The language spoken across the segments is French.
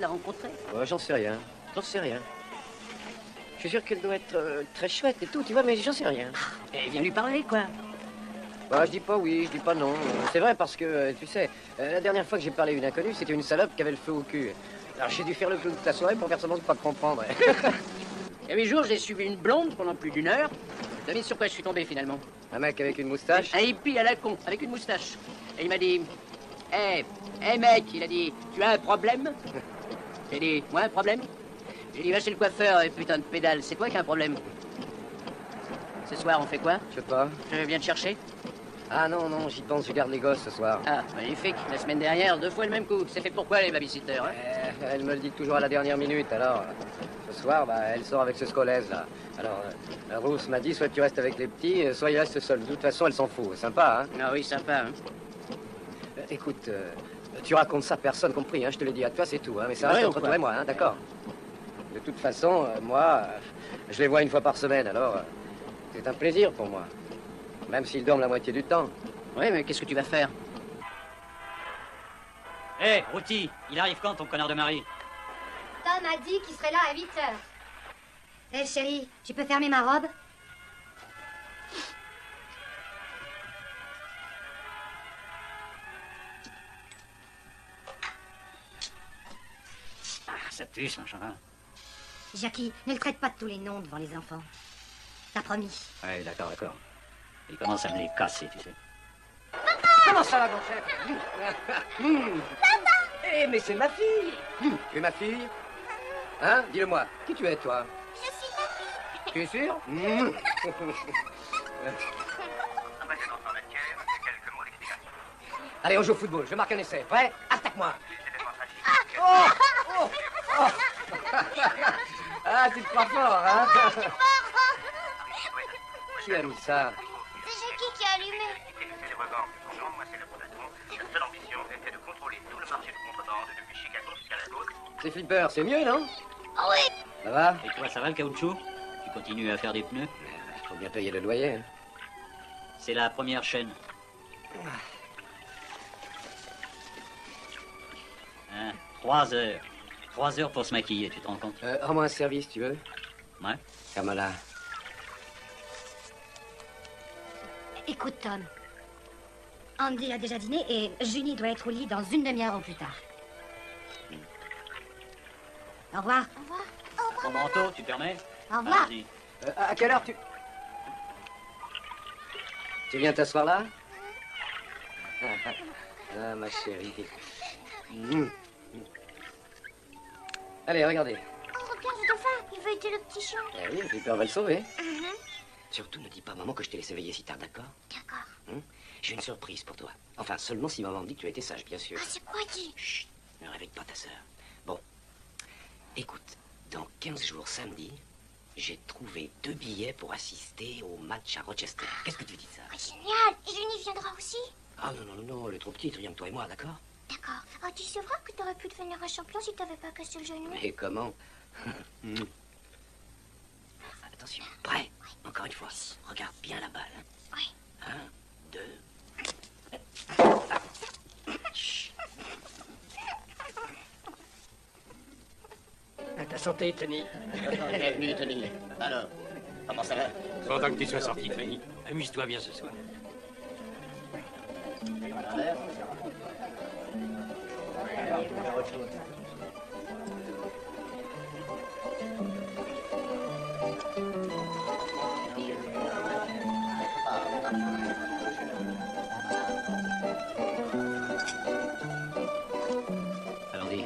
la rencontrer? J'en sais rien. J'en sais rien. Je suis sûr qu'elle doit être très chouette et tout, tu vois, mais j'en sais rien. Et viens lui parler, quoi. Bah, je dis pas oui, je dis pas non. C'est vrai parce que, tu sais, la dernière fois que j'ai parlé à une inconnue, c'était une salope qui avait le feu au cul. Alors j'ai dû faire le clown toute la soirée pour faire semblant de pas comprendre. Il y a 8 jours, j'ai suivi une blonde pendant plus d'1 heure. Devine sur quoi je suis tombé, finalement. Un mec avec une moustache. Un hippie à la con, avec une moustache. Et il m'a dit... Hé, mec, il a dit, tu as un problème? J'ai dit, moi un problème? J'ai dit, va chez le coiffeur, et putain de pédale, c'est toi qui as un problème. Ce soir, on fait quoi? Je sais pas. Je viens te chercher. Ah non, non, j'y pense, je garde les gosses ce soir. Ah, magnifique. La semaine dernière, 2 fois le même coup. C'est fait pourquoi, les babysitters, hein? Elle me le dit toujours à la dernière minute, alors... Ce soir, bah, elle sort avec ce scolaise, là. Alors, Rousse m'a dit, soit tu restes avec les petits, soit il reste seul. De toute façon, elle s'en fout. Sympa, hein? Ah oui, sympa, hein? Écoute, tu racontes ça, personne compris, hein? Je te l'ai dit à toi, c'est tout, hein? Mais ça Ouais, reste ou entre quoi? toi et moi, hein? D'accord? De toute façon, moi, je les vois 1 fois par semaine, alors... c'est un plaisir pour moi. Même s'ils dorment la moitié du temps. Oui, mais qu'est-ce que tu vas faire? Hé, Routy, il arrive quand, ton connard de mari? Tom a dit qu'il serait là à 8 heures. Hé, chérie, tu peux fermer ma robe? Ah, ça pue, ce machin. Jackie, ne le traite pas de tous les noms devant les enfants. T'as promis. Ouais, d'accord, d'accord. Il commence à me les casser, tu sais. Comment ça va, mon chef? Eh, mais c'est ma fille! Tu es ma fille? Hein? Dis-le-moi. Qui tu es, toi? Je suis ta fille. Tu es sûr? Allez, on joue au football. Je marque un essai. Prêt? Attaque-moi! Oh! Oh! Oh! Ah, tu te crois fort, hein? Qui a mis ça? C'est Jackie qui a allumé. C'est Flipper, c'est mieux, non? Oh oui. Ça va? Et toi, ça va, le caoutchouc? Tu continues à faire des pneus? Faut bien payer le loyer, hein. C'est la première chaîne. Hein, 3 heures. 3 heures pour se maquiller, tu te rends compte? Rends-moi un service, tu veux? Ouais. Kamala. Écoute, Tom. Andy a déjà dîné et Junie doit être au lit dans 1 demi-heure au plus tard. Au revoir. Au revoir. Ton manteau, tu permets? Au revoir. Vas-y. À quelle heure tu... Tu viens t'asseoir là? Ah, ma chérie. Allez, regardez. Oh, regarde, le dauphin. Il veut aider le petit chien. Eh oui, Flipper va le sauver. Surtout, ne dis pas à maman que je t'ai laissé veiller si tard, d'accord? D'accord. J'ai une surprise pour toi. Enfin, seulement si maman me dit que tu as été sage, bien sûr. Ah, c'est quoi, dit? Chut, ne réveille pas ta sœur. Bon, écoute, dans 15 jours samedi, j'ai trouvé 2 billets pour assister au match à Rochester. Qu'est-ce que tu dis de ça? Oh, génial. Et Junie viendra aussi? Ah non, non, non, non, elle est trop petite, rien que toi et moi, d'accord? D'accord. Oh, tu sais vrai que t'aurais pu devenir un champion si t'avais pas cassé le genou? Mais comment? Attention, prêt? Encore une fois, regarde bien la balle. Hein? Oui. 1, 2... Chut. À ta santé, Tony. Bienvenue, Tony. Alors, comment ça va? Content que tu sois sorti, Tony. Amuse-toi bien ce soir. Allons-y.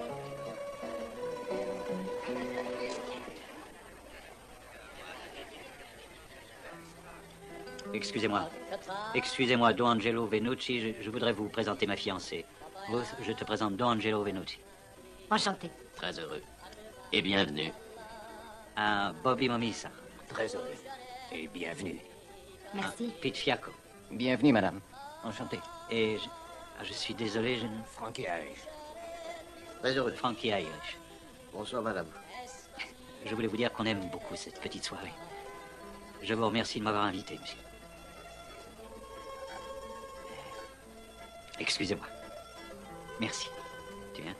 Excusez-moi. Excusez-moi, Don Angelo Venucci, je voudrais vous présenter ma fiancée. Ruth, je te présente Don Angelo Venucci. Enchanté. Très heureux. Et bienvenue. Un Bobby Momisa. Très heureux. Et bienvenue. Merci. Pete Fiacco. Bienvenue, madame. Enchanté. Et je suis désolé, je ne... Frankie Irish. Très heureux. Frankie Irish. Bonsoir, madame. Je voulais vous dire qu'on aime beaucoup cette petite soirée. Je vous remercie de m'avoir invité, monsieur. Excusez-moi. Merci. Tu viens?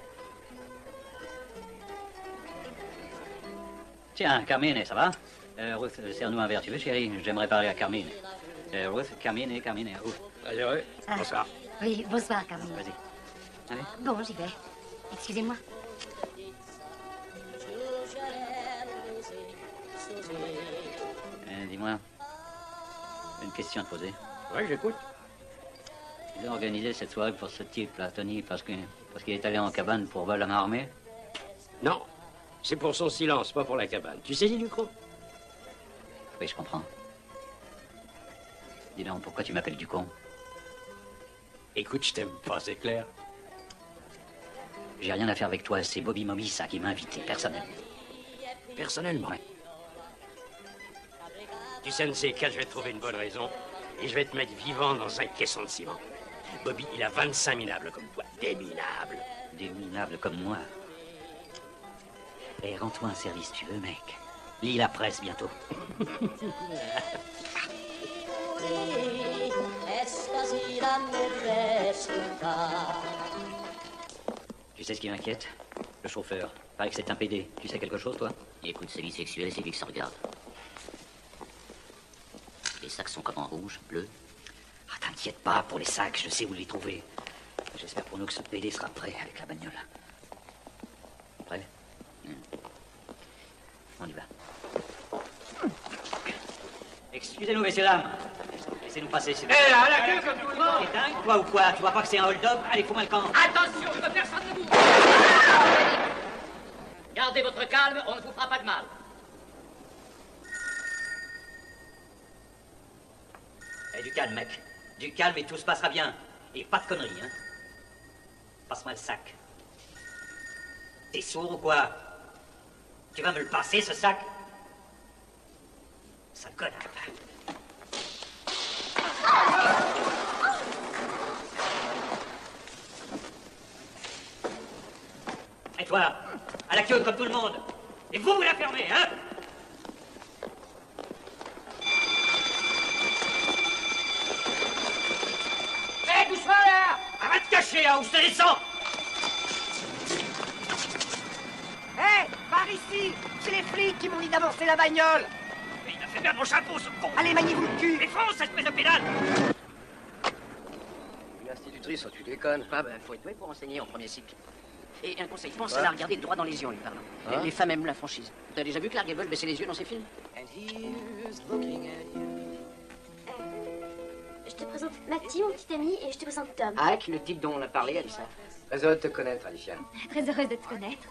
Tiens, Carmine, ça va? Ruth, serre-nous un verre, tu veux, chérie? J'aimerais parler à Carmine. Ruth, Carmine. Ruth. Allez, ouais. Bonsoir. Oui, bonsoir, Carmine. Vas-y. Allez. Bon, j'y vais. Excusez-moi. Dis-moi, une question à te poser. Ouais, j'écoute. Ils ont organisé cette soirée pour ce type-là, Tony, parce qu'il est allé en cabane pour vol à main armée? Non, c'est pour son silence, pas pour la cabane. Tu saisis du con? Oui, je comprends. Dis donc, pourquoi tu m'appelles du con? Écoute, je t'aime pas, c'est clair. J'ai rien à faire avec toi, c'est Bobby Mommy, ça, qui m'a invité, personnellement. Personnellement? Ouais. Tu sais, NC4, je vais te trouver une bonne raison. Et je vais te mettre vivant dans un caisson de ciment. Bobby, il a 25 minables comme toi. Des minables. Des minables comme moi. Et rends-toi un service, tu veux, mec. Lis la presse bientôt. Tu sais ce qui m'inquiète? Le chauffeur. Paraît que c'est un PD. Tu sais quelque chose, toi? Écoute, c'est bisexuel, c'est lui que ça regarde. Les sacs sont comment? Rouge, bleu? Ah, t'inquiète pas, pour les sacs, je sais où les trouver. J'espère pour nous que ce PD sera prêt avec la bagnole. Prêt? On y va. Excusez-nous, messieurs, dames. Laissez-nous passer, s'il vous plaît. à la queue comme tout le monde! T'es dingue, toi, ou quoi? Tu vois pas que c'est un hold-up? Allez, fous-moi le camp. Attention, que personne ne bouge! Gardez votre calme, on ne vous fera pas de mal. Eh, du calme, mec. Du calme et tout se passera bien. Et pas de conneries, hein. Passe-moi le sac. T'es sourd ou quoi? Tu vas me le passer, ce sac? Sale connard. Et toi, à la queue comme tout le monde. Et vous la fermez, hein? Hé, doucement là! Arrête de cacher, hein, ou je te descends! Hé, par ici! C'est les flics qui m'ont dit d'avancer la bagnole! Mais il m'a fait perdre mon chapeau, ce con! Allez, maniez-vous le cul! Mais fonce, espèce de pédale! Une institutrice, oh, tu déconnes. Ah ben, faut être doué pour enseigner en premier cycle. Et un conseil, pense à la regarder droit dans les yeux en lui parlant. Les femmes aiment la franchise. T'as déjà vu Clark Gable baisser les yeux dans ses films? Je te présente Matty, mon petit ami, et je te présente Tom. Hack, le type dont on a parlé, Alissa. Très heureux de te connaître, Alicia. Très heureuse de te connaître.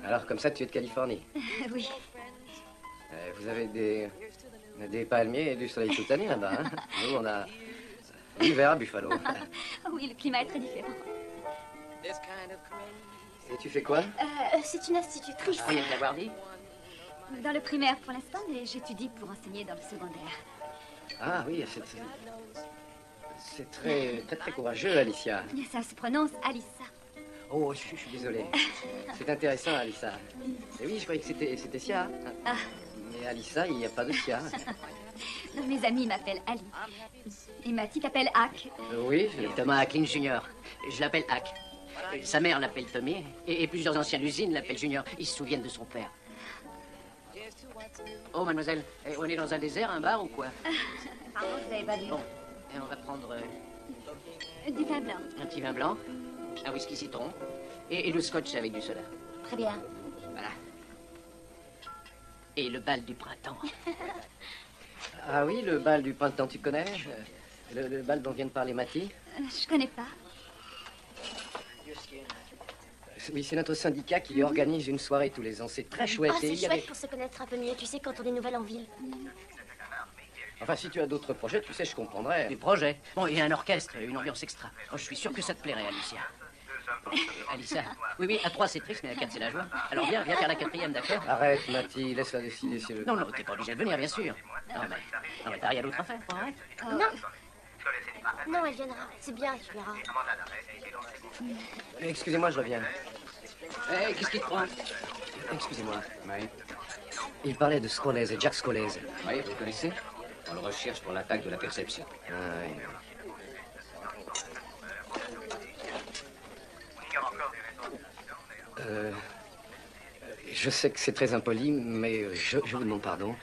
Alors, comme ça, tu es de Californie. Oui. Vous avez des palmiers et du soleil toute l'année là-bas, hein? Nous, on a l'hiver à Buffalo. Oui, le climat est très différent. Et tu fais quoi? C'est une institutrice. Rien que l'avoir dit. Dans le primaire pour l'instant, mais j'étudie pour enseigner dans le secondaire. Ah oui, c'est très courageux, Alicia. Ça se prononce Alissa. Oh, je suis désolé. C'est intéressant, Alissa. Et oui, je croyais que c'était Sia. Ah. Mais Alissa, il n'y a pas de Sia. Non, mes amis m'appellent Ali. Et Matty t'appelle Hack. Oui, Thomas Hacklin Jr. Je l'appelle Hack. Sa mère l'appelle Tommy, et plusieurs anciens de l'usine l'appellent Junior. Ils se souviennent de son père. Oh, mademoiselle, on est dans un désert, un bar ou quoi? Pardon, vous n'avez pas dit. Bon, et on va prendre Du vin blanc. un petit vin blanc, un whisky citron, et le scotch avec du soda. Très bien. Voilà. Et le bal du printemps. Ah oui, le bal du printemps, tu connais? Le bal dont vient de parler Matty? Je connais pas. Oui, c'est notre syndicat qui organise une soirée tous les ans. C'est très chouette. Oh, Et c'est il y a chouette des- pour se connaître un peu mieux, tu sais, quand on est nouvelle en ville. Enfin, si tu as d'autres projets, tu sais, je comprendrais. Des projets. Bon, il y a un orchestre, une ambiance extra. Oh, je suis sûr que ça te plairait, Alicia. Alicia. Oui, à 3 c'est triste, mais à 4 c'est la joie. Alors viens faire la 4e, d'accord? Arrête, Matty, laisse-la décider si elle... Non, t'es pas obligé de venir, bien sûr. Non, mais t'as rien d'autre à faire, pas vrai? Non. Non, elle viendra. C'est bien, tu verras. Excusez-moi, je reviens. Qu'est-ce qui te prend? Excusez-moi. Oui. Il parlait de Scholese, Jack Scholese. Oui, vous connaissez? On le recherche pour l'attaque de la perception. Ah, oui. Je sais que c'est très impoli, mais je vous demande pardon.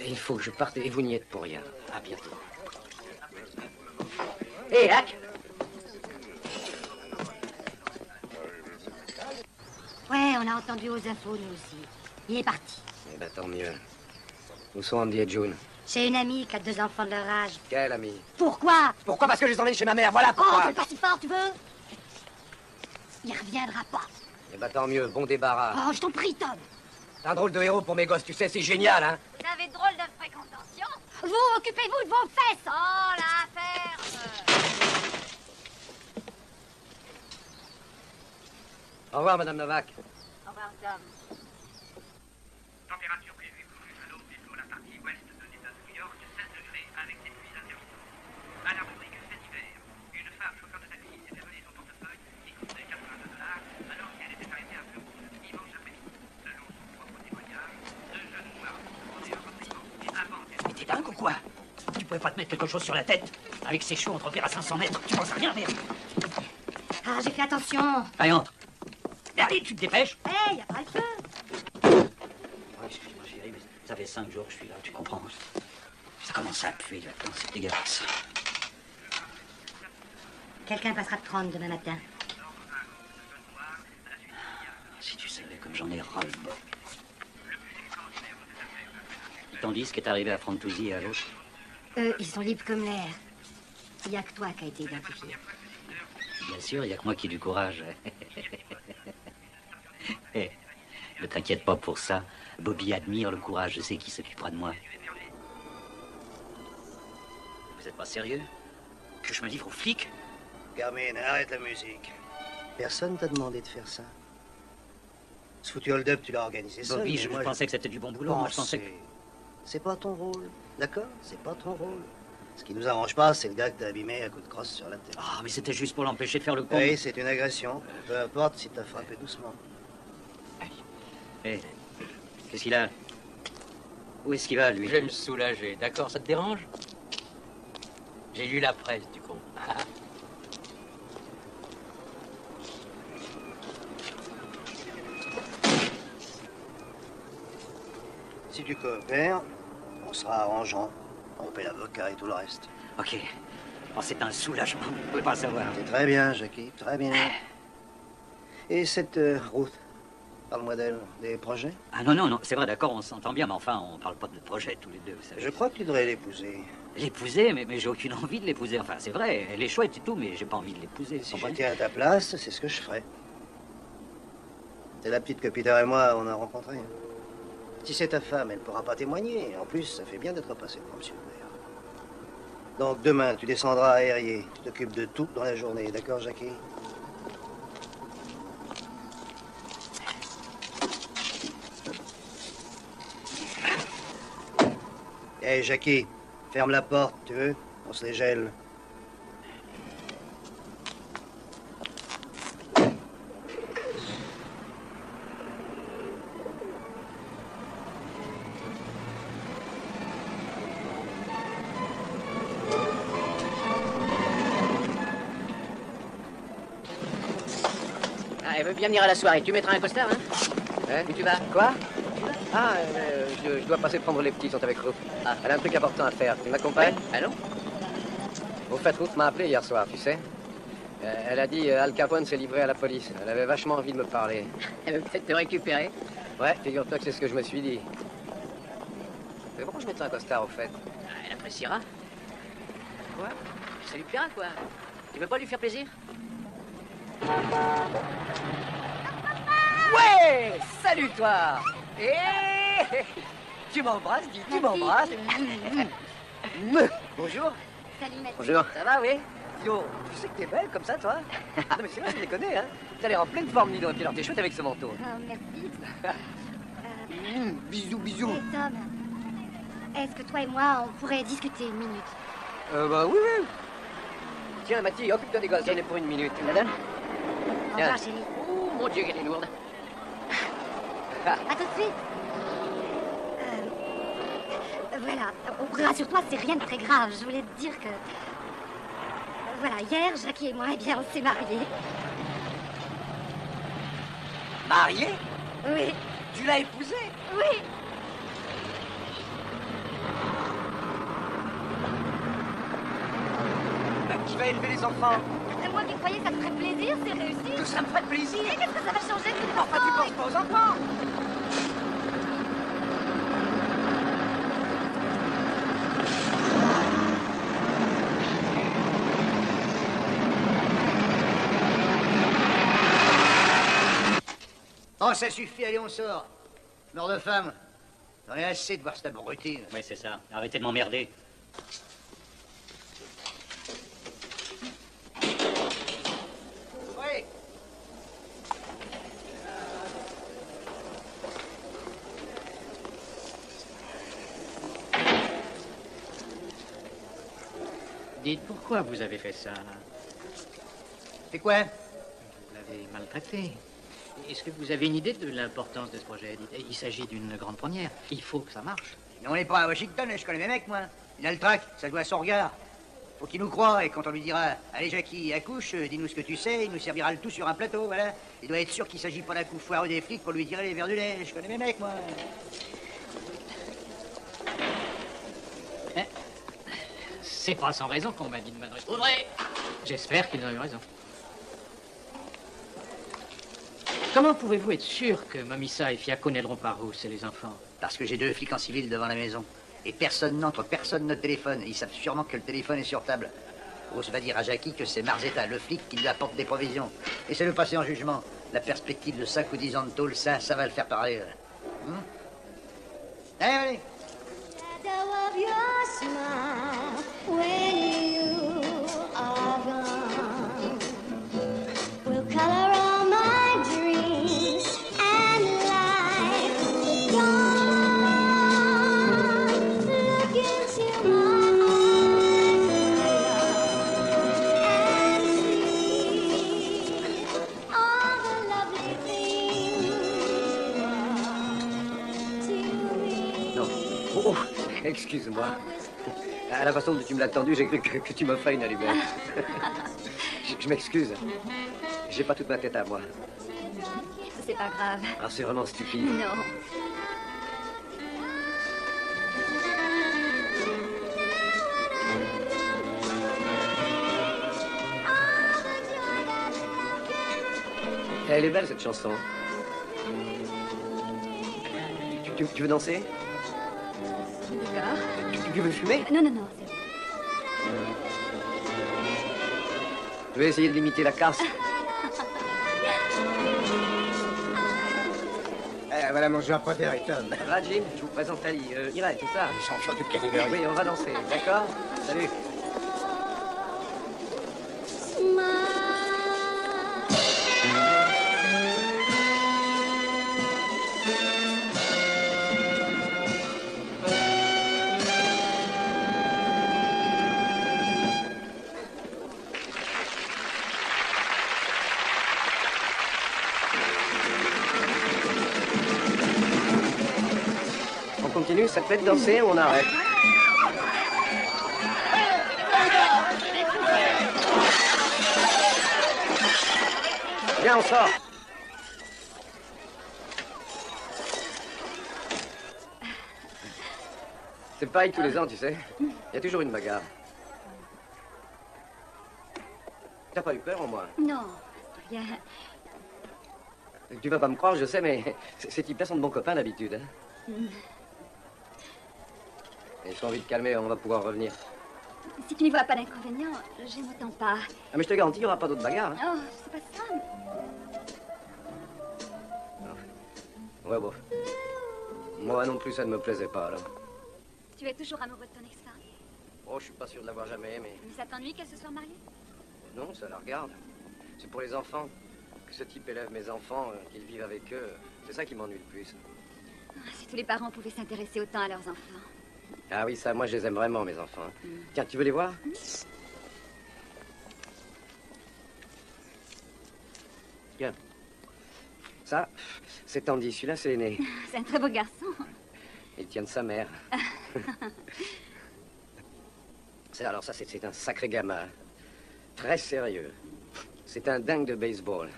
Il faut que je parte et vous n'y êtes pour rien. À bientôt. Hé, Hack! Ouais, on a entendu aux infos, nous aussi. Il est parti. Eh ben, tant mieux. Où sont Andy et June? J'ai une amie qui a 2 enfants de leur âge. Quelle amie? Pourquoi? Pourquoi? Parce que je les emmène chez ma mère, voilà Oh, pourquoi! fais pas si fort, tu veux? Il reviendra pas. Eh ben, tant mieux, bon débarras. Oh, je t'en prie, Tom. T'es un drôle de héros pour mes gosses, tu sais, c'est génial, hein? Vous avez drôle de fréquentation. Vous, occupez-vous de vos fesses. Oh, la ferme. Au revoir, Madame Novak. Au revoir, Tom. Température prévue pour l'eau plutôt la partie ouest de l'État de New York, 16 degrés avec des pluies intermittentes. À la rubrique cet hiver, une femme chauffeur de taxi s'est fait voler son portefeuille qui coûtait $82 alors qu'elle était arrêtée à Fleurhouse dimanche après-midi. Selon son propre témoignage, 2 jeunes noirs ont demandé un renseignement et avant qu'elle... Mais t'es dingue ou quoi? Tu pouvais pas te mettre quelque chose sur la tête? Avec ces cheveux, on te repère à 500 mètres. Tu penses à rien, merde. Ah, j'ai fait attention. Allez, entre. Allez, tu te dépêches. Hé, y a pas le feu. Ouais, excuse-moi, chérie, mais ça fait 5 jours que je suis là, tu comprends? Ça commence à puer, maintenant, c'est dégueulasse. Quelqu'un passera de 30 demain matin. Si tu savais comme j'en ai ras-le-bol. Ils t'ont dit ce qui est arrivé à Frontousy et à l'autre? Eux, ils sont libres comme l'air. Il n'y a que toi qui a été identifié. Bien sûr, il n'y a que moi qui ai du courage. Eh, ne t'inquiète pas pour ça. Bobby admire le courage de ceux qui s'occupera de moi. Vous êtes pas sérieux? Que je me livre aux flics? Carmine, arrête la musique. Personne t'a demandé de faire ça. Ce foutu hold-up, tu l'as organisé seul. Bobby, mais je moi, pensais que c'était du bon boulot. Moi, je pensais que... C'est pas ton rôle, d'accord? C'est pas ton rôle. Ce qui nous arrange pas, c'est le gars que t'as abîmé à coup de crosse sur la tête. Ah, mais c'était juste pour l'empêcher de faire le con. Oui, c'est une agression. Peu importe si t'as frappé doucement. Eh, qu'est-ce qu'il a? Où est-ce qu'il va, lui? Je vais me soulager, d'accord? Ça te dérange? J'ai lu la presse, du con. Si tu coopères, on sera arrangeant. On paie l'avocat et tout le reste. Ok. Oh, c'est un soulagement, vous pouvez pas savoir. C'est très bien, Jackie, très bien. Et cette route, parle-moi d'elle, des projets? Ah non, non, non, c'est vrai, d'accord, on s'entend bien, mais enfin, on parle pas de projet tous les deux, vous savez. Je crois que tu devrais l'épouser. L'épouser? Mais j'ai aucune envie de l'épouser. Enfin, c'est vrai, elle est chouette et tout, mais j'ai pas envie de l'épouser. Si j'étais à ta place, c'est ce que je ferais. C'est la petite que Peter et moi, on a rencontrée. Si c'est ta femme, elle ne pourra pas témoigner. En plus, ça fait bien d'être passé devant monsieur le maire. Donc demain, tu descendras à Herrier. Tu t'occupes de tout dans la journée, d'accord, Jackie? Hé, Jackie, ferme la porte, tu veux? On se les gèle. Ah, elle veut bien venir à la soirée. Tu mettras un costard, hein? Hein? Où tu vas? Quoi? Ah, je dois passer prendre les petits, ils sont avec Ruth. Ah. Elle a un truc important à faire. Tu m'accompagnes? Allons? Au fait, Ruth m'a appelé hier soir, tu sais. Elle a dit Al Capone s'est livré à la police. Elle avait vachement envie de me parler. Elle veut peut-être te récupérer. Ouais, figure-toi que c'est ce que je me suis dit. Mais pourquoi je mettrais un costard, au fait? Ah, elle appréciera. Quoi? Ça lui plaira, quoi. Tu veux pas lui faire plaisir? Ouais! Salut, toi! Tu m'embrasses, dis, tu m'embrasses. Bonjour. Salut, Mathieu. Bonjour. Ça va, oui? Yo, tu sais que t'es belle comme ça, toi? Non, mais c'est vrai, je les connais, hein. T'as l'air en pleine forme, dis donc. Et puis alors, t'es chouette avec ce manteau. Oh, merci. Bisous, bisous. Hey, Tom, est-ce que toi et moi, on pourrait discuter une minute? Bah oui, oui. Tiens, Mathie, occupe-toi des gosses, j'en ai pour une minute. Tu la donnes? Au revoir, chérie. Oh, mon Dieu, qu'elle est lourde. À tout de suite. Voilà, rassure-toi, c'est rien de très grave. Je voulais te dire que... Voilà, hier, Jackie et moi, eh bien, on s'est mariés. Marié? Oui. Tu l'as épousée? Oui. Qui va élever les enfants? Moi qui croyais que ça te ferait plaisir, c'est réussi. Que ça me ferait plaisir? Et qu'est-ce que ça va changer de toute Enfin, tu penses pas aux enfants? Oh, ça suffit, allez, on sort. Mort de femme. J'en ai assez de voir cette abruti. Oui, c'est ça. Arrêtez de m'emmerder. Oui. Dites, pourquoi vous avez fait ça? C'est quoi? Vous l'avez maltraité. Est-ce que vous avez une idée de l'importance de ce projet? Dites, il s'agit d'une grande première. Il faut que ça marche. Mais on n'est pas à Washington, je connais mes mecs, moi. Il a le trac, ça doit à son regard. Faut qu'il nous croie, et quand on lui dira « Allez, Jackie, accouche, dis-nous ce que tu sais », il nous servira le tout sur un plateau, voilà. Il doit être sûr qu'il s'agit pas d'un coup foireux des flics pour lui tirer les verres du nez. Je connais mes mecs, moi. C'est pas sans raison qu'on m'a dit de m'adresser. Ouvrez! J'espère qu'ils ont eu raison. Comment pouvez-vous être sûr que Mamissa et Fiaco n'aideront pas Rousse et les enfants? Parce que j'ai 2 flics en civil devant la maison. Et personne n'entre, personne ne téléphone. Ils savent sûrement que le téléphone est sur table. Rose va dire à Jackie que c'est Marzetta, le flic, qui lui apporte des provisions. Et c'est le passer en jugement. La perspective de 5 ou 10 ans de tôle, ça va le faire parler. Allez, allez. Shadow of your smile when you are gone will color all my dreams and life gone. Look into my eyes, and see all the lovely things to me. Non. Oh, excuse-moi. À la façon dont tu me l'as tendu, j'ai cru que tu m'offrais une allumette. Je m'excuse. J'ai pas toute ma tête à moi. C'est pas grave. Ah, c'est vraiment stupide. Non. Elle est belle, cette chanson. Tu veux danser? D'accord. Tu veux fumer? Non, non, non. Je vais essayer de limiter la casse. Voilà mon joueur préféré, Tom. Va, Jim, je vous présente Ali. Irène, c'est ça? Ils sont chauds de catégorie. Oui, on va danser, d'accord? Salut. On continue, ça te fait de danser ou on arrête? Viens, on sort. C'est pareil tous les ans, tu sais. Il y a toujours une bagarre. T'as pas eu peur, au moins? Non, rien. Tu vas pas me croire, je sais, mais ces types-là sont de bons copains d'habitude. Hein? Ils ont envie de calmer, on va pouvoir revenir. Si tu n'y vois pas d'inconvénient, j'aime autant pas. Ah, mais je te garantis, il n'y aura pas d'autres bagarres. Hein? Oh, c'est pas ça. Ouais, bon. Moi non plus, ça ne me plaisait pas, alors. Tu es toujours amoureux de ton ex-femme? Oh, je suis pas sûr de l'avoir jamais aimé. Mais ça t'ennuie qu'elle se soit mariée? Non, ça la regarde. C'est pour les enfants. Que ce type élève mes enfants, qu'ils vivent avec eux. C'est ça qui m'ennuie le plus. Si tous les parents pouvaient s'intéresser autant à leurs enfants. Ah oui, ça, moi, je les aime vraiment, mes enfants. Tiens, tu veux les voir? Tiens. Ça, c'est Andy. Celui-là, c'est l'aîné. C'est un très beau garçon. Il tient de sa mère. Alors ça, c'est un sacré gamin. Très sérieux. C'est un dingue de baseball.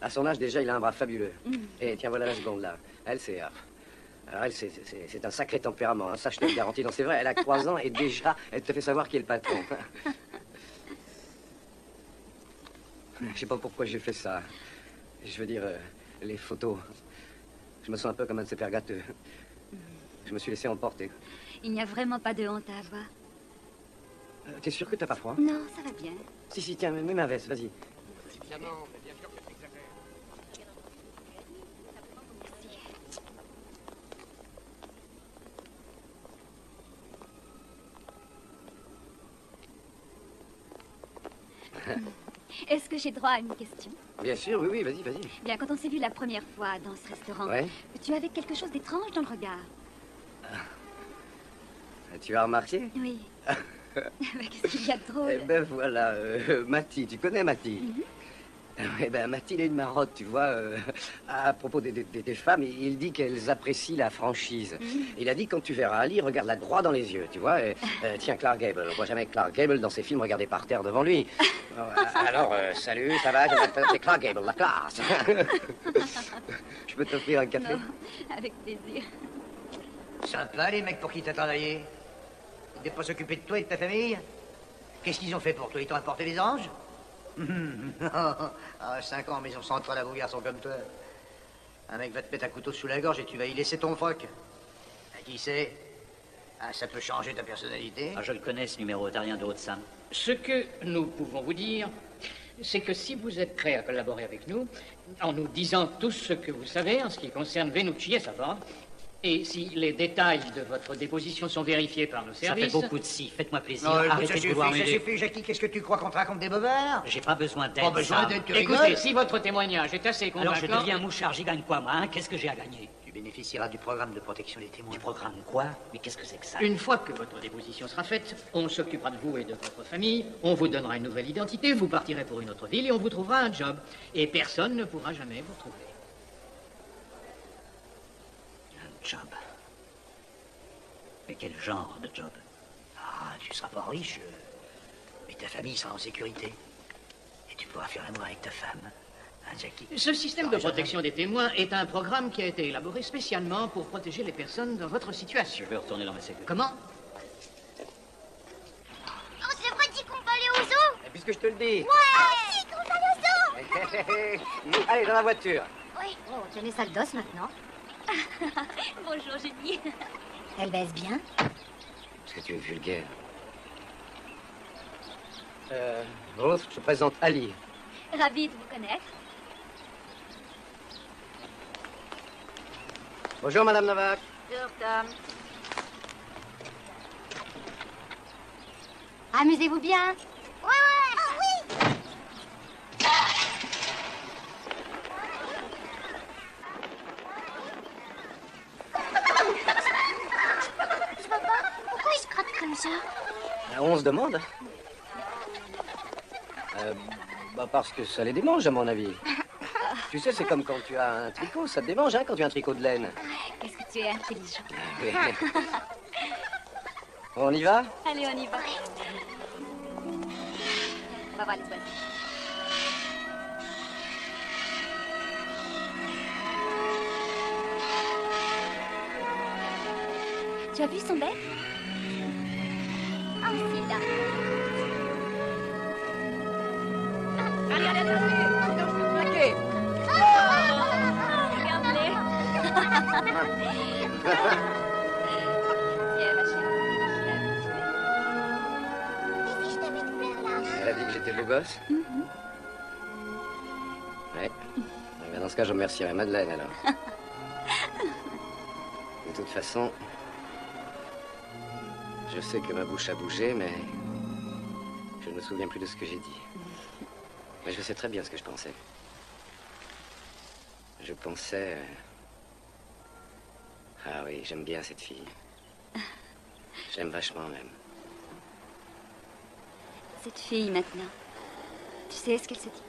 À son âge, déjà, il a un bras fabuleux. Et tiens, voilà la seconde, là. Elle, c'est... alors, elle, c'est un sacré tempérament, hein. Ça, je te le garantis. Non, c'est vrai, elle a 3 ans et déjà, elle te fait savoir qui est le patron. Je sais pas pourquoi j'ai fait ça. Je veux dire, les photos. Je me sens un peu comme un de ces pères gâteux. Je me suis laissé emporter. Il n'y a vraiment pas de honte à avoir. T'es sûr que t'as pas froid? Non, ça va bien. Si, tiens, mets ma veste, vas-y. Évidemment, mais bien sûr que tu exagères. Est-ce que j'ai droit à une question? Bien sûr, oui, vas-y. Bien, quand on s'est vu la première fois dans ce restaurant, Ouais. tu avais quelque chose d'étrange dans le regard. Tu as remarqué? Oui. Mais qu'est-ce qu'il y a de drôle? Eh ben voilà, Mathie, tu connais Mathie? Eh ben Mathie, il est une marotte, tu vois. À propos des femmes, il dit qu'elles apprécient la franchise. Il a dit, quand tu verras Ali, regarde-la droit dans les yeux, tu vois. Tiens, Clark Gable, on voit jamais Clark Gable dans ses films regarder par terre devant lui. Alors, salut, ça va? C'est Clark Gable, la classe. Je peux t'offrir un café? Non, avec plaisir. Sympa, les mecs pour qui t'as travaillé. Ils devaient pas s'occuper de toi et de ta famille? Qu'est-ce qu'ils ont fait pour toi? Ils t'ont apporté des anges? 5 ans en maison centrale à vos garçons comme toi. Un mec va te mettre un couteau sous la gorge et tu vas y laisser ton froc. À qui c'est? Ah, ça peut changer ta personnalité. Ah, je le connais, ce numéro, t'as rien d'autre, Sam. Ce que nous pouvons vous dire, c'est que si vous êtes prêt à collaborer avec nous, en nous disant tout ce que vous savez en ce qui concerne Venucci et sa bande, et si les détails de votre déposition sont vérifiés par nos services... Ça fait beaucoup de si, faites-moi plaisir, Non, écoute, arrêtez de vouloir ça m'aider. suffit, Jackie, qu'est-ce que tu crois qu'on te raconte des bobards? J'ai pas besoin d'aide, Pas besoin Sam. d'aide, tu Écoutez, rigoles? si votre témoignage est assez Alors je convaincant... deviens mouchard, j'y gagne quoi, moi, hein? Qu'est-ce que j'ai à gagner? Tu bénéficieras du programme de protection des témoins. Du programme quoi? Mais qu'est-ce que c'est que ça? Une fois que votre déposition sera faite, on s'occupera de vous et de votre famille, on vous donnera une nouvelle identité, vous partirez pour une autre ville et on vous trouvera un job. Et personne ne pourra jamais vous trouver. Un job. Mais quel genre de job? Ah, tu seras pas riche, mais ta famille sera en sécurité. Et tu pourras faire l'amour avec ta femme. Hein, Jackie? Ce système de protection des témoins est un programme qui a été élaboré spécialement pour protéger les personnes dans votre situation. Je veux retourner dans ma sécurité. Comment? Oh, c'est vrai, dit qu'on peut aller au zoo? Et puisque je te le dis... Ouais! Dis qu'on peut aller au zoo! Allez, dans la voiture. Oui. Oh, tu as les salles d'os maintenant. Bonjour, Julie. Elle baisse bien. Parce que tu es vulgaire. Ruth, je te présente Ali. Ravie de vous connaître. Bonjour, Madame Novak. Bonjour, Tom. Amusez-vous bien. Ouais, ah oui! Je vois pas. Pourquoi il se gratte comme ça? On se demande. Parce que ça les démange, à mon avis. Tu sais, c'est comme quand tu as un tricot, ça te démange, hein, quand tu as un tricot de laine. Qu'est-ce que tu es intelligent. On y va? Allez, on y va. On va voir les oiseaux. Tu as vu son bec? Ah, c'est là. Allez, allez, sinon je vais te plaquer. Regarde-les. Tiens, ma chérie. Les fiches de mes fleurs, là. Elle a dit que j'étais beau gosse? Ouais. Eh bien, dans ce cas, je remercierai Madeleine, alors. De toute façon, je sais que ma bouche a bougé, mais je ne me souviens plus de ce que j'ai dit. Mais je sais très bien ce que je pensais. Je pensais... Ah oui, j'aime bien cette fille. J'aime vachement, même. Cette fille, maintenant, tu sais ce qu'elle se dit?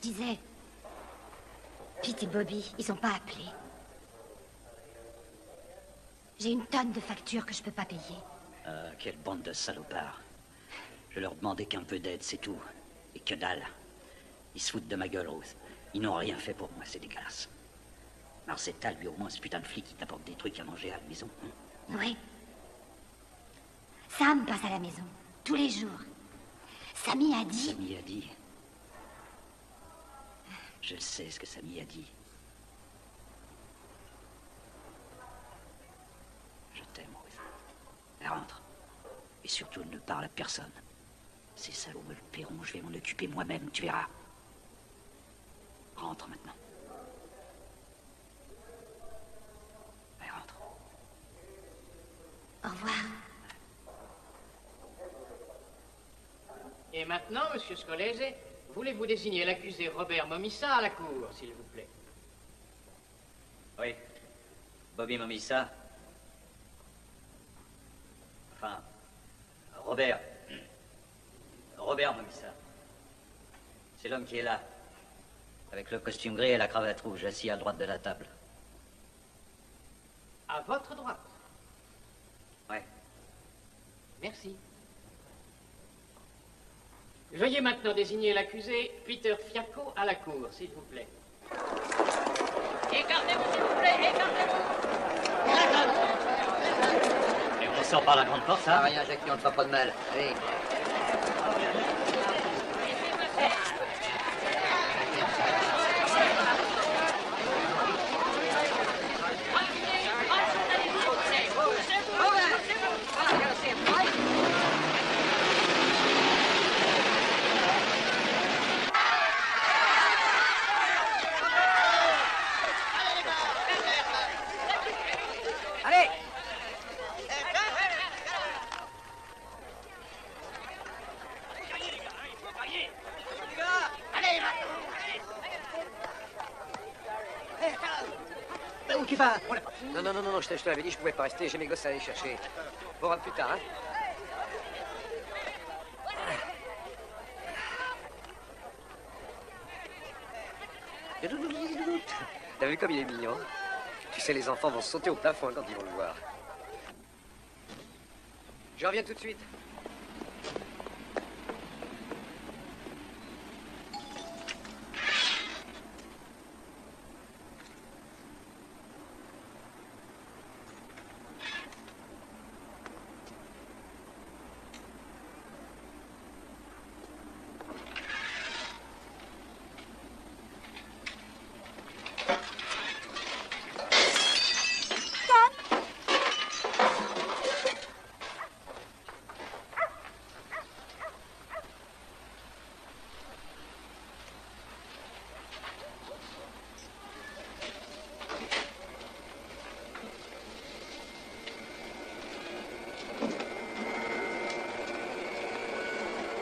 Je disais, Pete et Bobby, ils sont pas appelés. J'ai une tonne de factures que je peux pas payer. Quelle bande de salopards. Je leur demandais qu'un peu d'aide, c'est tout. Et que dalle. Ils se foutent de ma gueule, Rose. Ils n'ont rien fait pour moi, c'est dégueulasse. Marcetta, lui, au moins, ce putain de flic qui t'apporte des trucs à manger à la maison. Hein. Oui. Sam passe à la maison, tous les jours. Samy a dit... Samy a dit... Je sais ce que Samy a dit. Je t'aime, Rose. Elle rentre. Et surtout, ne parle à personne. Ces salauds me le paieront, je vais m'en occuper moi-même, tu verras. Rentre maintenant. Allez, rentre. Au revoir. Et maintenant, monsieur Scolese, voulez-vous désigner l'accusé Robert Momissa à la cour, s'il vous plaît? Oui. Bobby Momissa. Enfin, Robert. Robert Momissa. C'est l'homme qui est là. Avec le costume gris et la cravate rouge, assis à droite de la table. À votre droite. Ouais. Merci. Veuillez maintenant désigner l'accusé Peter Fiacco à la cour, s'il vous plaît. Écartez-vous, s'il vous plaît, écartez-vous. Et on sort par la grande porte, ça? Rien, Jackie, on ne fera pas de mal. Allez. Où tu vas? Non, je te l'avais dit, je pouvais pas rester, j'ai mes gosses à aller chercher. Bon, à plus tard, hein. T'as vu comme il est mignon? Tu sais, les enfants vont sauter au plafond quand ils vont le voir. Je reviens tout de suite.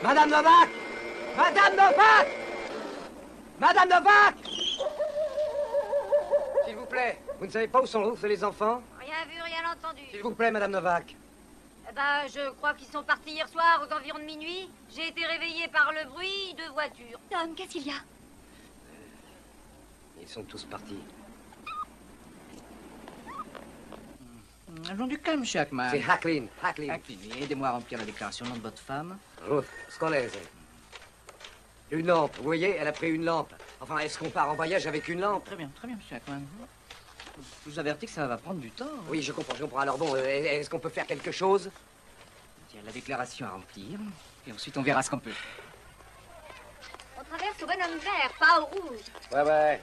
Madame Novak! Madame Novak! Madame Novak! S'il vous plaît, vous ne savez pas où sont les enfants? Rien vu, rien entendu. S'il vous plaît, Madame Novak. Eh ben, je crois qu'ils sont partis hier soir aux environs de minuit. J'ai été réveillée par le bruit de voitures. Tom, qu'est-ce qu'il y a? Ils sont tous partis. Allons du calme, monsieur Hackman. C'est Hacklin. Aidez-moi à remplir la déclaration au nom de votre femme. Ruth Scolese. Une lampe, vous voyez, elle a pris une lampe. Enfin, est-ce qu'on part en voyage avec une lampe? Très bien, monsieur Hackman. Je vous avertis que ça va prendre du temps. Oui, je comprends. Alors bon, est-ce qu'on peut faire quelque chose? Il y a la déclaration à remplir, et ensuite on verra ce qu'on peut. On traverse au bonhomme vert, pas au rouge. Ouais.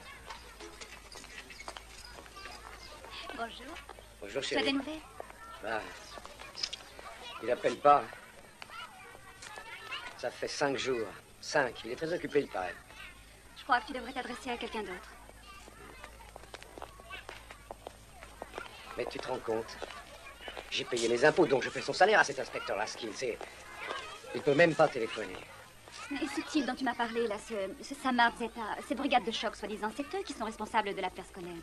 Bonjour. Bonjour, Tu as chérie. des nouvelles? Ah, il appelle pas. Ça fait 5 jours. 5. Il est très occupé, il paraît. Je crois que tu devrais t'adresser à quelqu'un d'autre. Mais tu te rends compte? J'ai payé mes impôts, donc je fais son salaire à cet inspecteur Laskin. Il peut même pas téléphoner. Et ce type dont tu m'as parlé, là, ce Samar Zeta, ces brigades de choc, soi-disant, c'est eux qui sont responsables de l'affaire scolaire.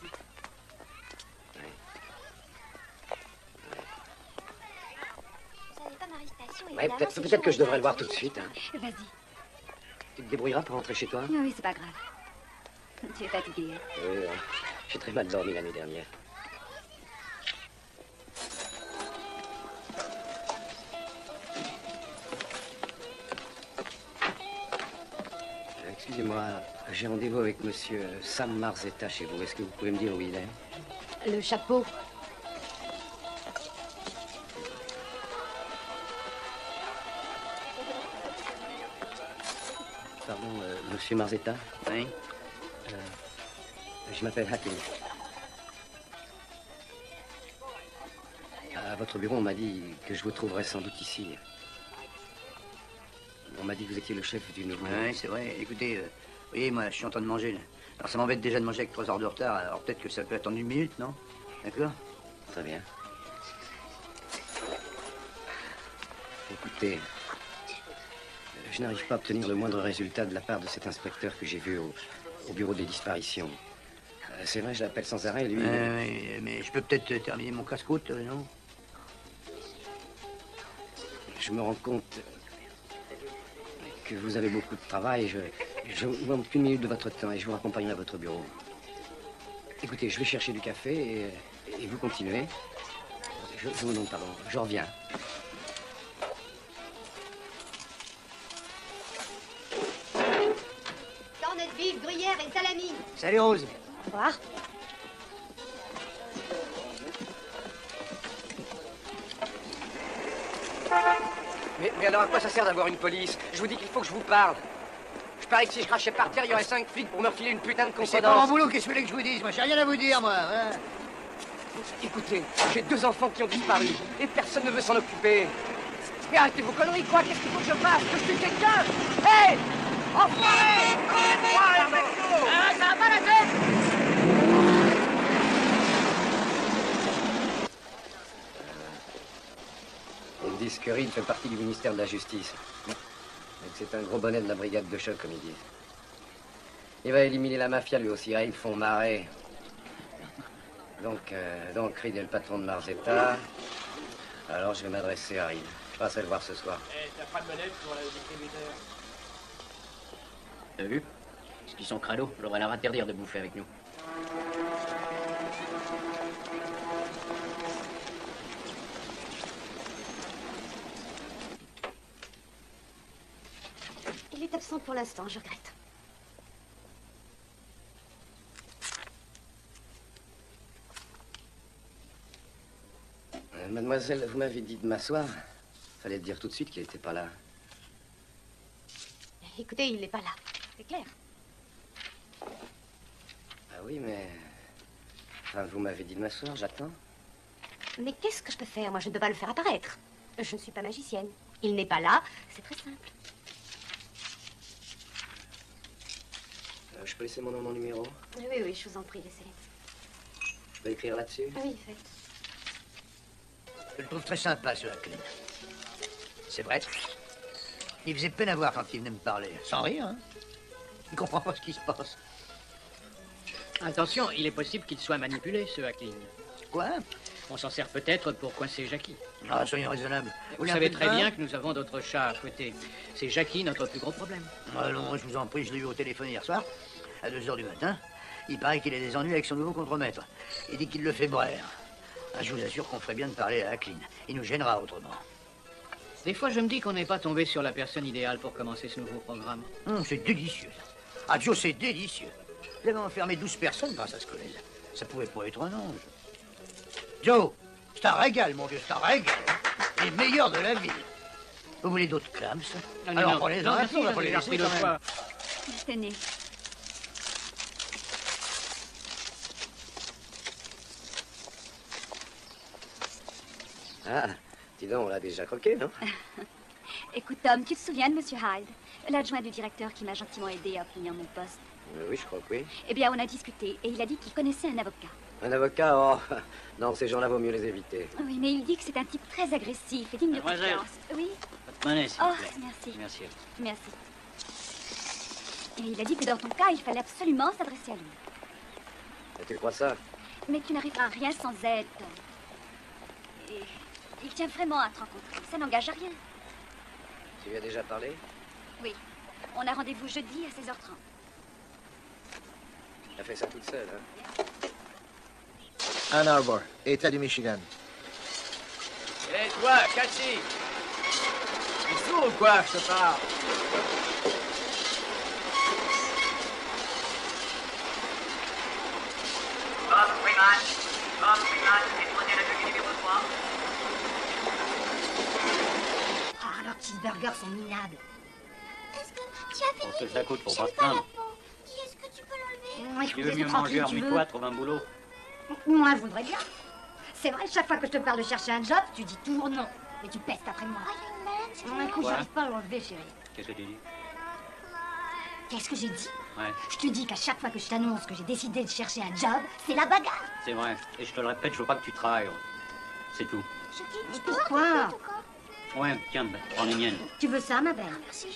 Vous savez pas, ma arrestation est Ouais, peut-être que je devrais le voir tout de suite. Hein. Vas-y. Tu te débrouilleras pour rentrer chez toi? Oui, c'est pas grave. Tu es fatigué. Oui, j'ai très mal dormi la nuit dernière. Excusez-moi, j'ai rendez-vous avec monsieur Sam Marzetta chez vous. Est-ce que vous pouvez me dire où il est? Le chapeau. Pardon, monsieur Marzetta? Oui. Je m'appelle Hakim. À votre bureau, on m'a dit que je vous trouverais sans doute ici. On m'a dit que vous étiez le chef du nouveau... Oui, c'est vrai. Écoutez, vous voyez, moi, je suis en train de manger, là. Alors, ça m'embête déjà de manger avec 3 heures de retard, alors peut-être que ça peut attendre 1 minute, non? D'accord? Très bien. Écoutez, je n'arrive pas à obtenir le moindre résultat de la part de cet inspecteur que j'ai vu au bureau des disparitions. C'est vrai, je l'appelle sans arrêt, lui. Oui, mais je peux peut-être terminer mon casse-croûte, non? Je me rends compte que vous avez beaucoup de travail. Je ne manque qu'une minute de votre temps et je vous raccompagnerai à votre bureau. Écoutez, je vais chercher du café et vous continuez. Je vous demande pardon, je reviens. Cornette vive, gruyère et salami. Salut, Rose. Au revoir. Mais alors à quoi ça sert d'avoir une police? Je vous dis qu'il faut que je vous parle. Je parie que si je crachais par terre, il y aurait 5 flics pour me refiler une putain de confidence. C'est pas mon boulot, qu'est-ce que vous voulez que je vous dise? Moi, j'ai rien à vous dire, moi. Hein. Écoutez, j'ai 2 enfants qui ont disparu et personne ne veut s'en occuper. Mais arrêtez vos conneries, quoi. Qu'est-ce qu'il faut que je fasse? Que je suis quelqu'un? Hé! Enfoiré! Ah, ça va pas la tête? Ils disent que Reed fait partie du ministère de la Justice. Et que c'est un gros bonnet de la brigade de choc, comme ils disent. Il va éliminer la mafia, lui aussi. Ils font marrer. Donc Reed est le patron de Marzetta. Alors, je vais m'adresser à Reed. Je passerai le voir ce soir. T'as pas de monnaie pour le distributeur? T'as vu? Parce qu'ils sont crado, on devrait leur interdire de bouffer avec nous. Il est absent pour l'instant, je regrette. Mademoiselle, vous m'avez dit de m'asseoir. Fallait dire tout de suite qu'il n'était pas là. Écoutez, il n'est pas là. C'est clair. Ah oui, mais... Enfin, vous m'avez dit de m'asseoir, j'attends. Mais qu'est-ce que je peux faire? Moi, je ne peux pas le faire apparaître. Je ne suis pas magicienne. Il n'est pas là, c'est très simple. Je peux laisser mon nom, mon numéro? Oui, je vous en prie, laissez-les. Je peux écrire là-dessus? Oui, faites. Je le trouve très sympa, ce Hacklin. C'est vrai. Il faisait peine à voir quand il venait me parler. Sans rire, hein. Il comprend pas ce qui se passe. Attention, il est possible qu'il soit manipulé, ce Hacklin. Quoi? On s'en sert peut-être pour coincer Jackie. Ah, soyons raisonnables. Vous savez très bien que nous avons d'autres chats à fouetter. C'est Jackie notre plus gros problème. Allons, je vous en prie, je l'ai eu au téléphone hier soir, à 2 heures du matin. Il paraît qu'il a des ennuis avec son nouveau contremaître. Il dit qu'il le fait braire. Ah, je vous assure qu'on ferait bien de parler à Hacklin. Il nous gênera autrement. Des fois, je me dis qu'on n'est pas tombé sur la personne idéale pour commencer ce nouveau programme. C'est délicieux. Ah, Joe, c'est délicieux. Vous avez enfermé 12 personnes grâce à ce collège. Ça pouvait pas être un ange. Joe, c'est un régal, mon vieux, c'est un régal. Les meilleurs de la ville. Vous voulez d'autres clams? Alors, prenez-en un tour, on va pas les laisser quand même. Tenez. Ah, dis donc, on l'a déjà croqué, non? Écoute, Tom, tu te souviens de Monsieur Hyde, l'adjoint du directeur qui m'a gentiment aidé à obtenir mon poste? Oui, je crois que oui. Eh bien, on a discuté et il a dit qu'il connaissait un avocat. Un avocat? Oh, non, ces gens-là, vaut mieux les éviter. Oui, mais il dit que c'est un type très agressif et digne de Mademoiselle. confiance. Oui? Votre monnaie, s'il Oh, vous plaît. merci. Merci. Merci. Et il a dit que dans ton cas, il fallait absolument s'adresser à lui. Et tu crois ça? Mais tu n'arriveras à rien sans aide, Tom. Et il tient vraiment à te rencontrer. Ça n'engage à rien. Tu lui as déjà parlé? Oui. On a rendez-vous jeudi à 16h30. Elle a fait ça toute seule, hein. Ann Arbor, État du Michigan. Hé, toi, Cathy! T'es sourd ou quoi, je te parle? Bob Freeman, déposez le devis numéro 3. Ah, leurs cheeseburgers sont minables. Est-ce que tu as Pour fini? ce que ça coûte, faut pas J'aime se pas la plaindre. peau. Est-ce que tu peux l'enlever? Si tu veux mieux manger, ennuie-toi, trouve un boulot. Moi, je voudrais bien. C'est vrai, chaque fois que je te parle de chercher un job, tu dis toujours non. Mais tu pestes après moi. Écoute, Quoi? j'arrive pas à l'enlever, chérie. Qu'est-ce que tu dis? Qu'est-ce que j'ai dit? Ouais, Je te dis qu'à chaque fois que je t'annonce que j'ai décidé de chercher un job, c'est la bagarre. c'est vrai. Et je te le répète, je veux pas que tu travailles. C'est tout. Mais pourquoi? Ouais, tiens, ben, prends les miennes. Tu veux ça, ma belle? Si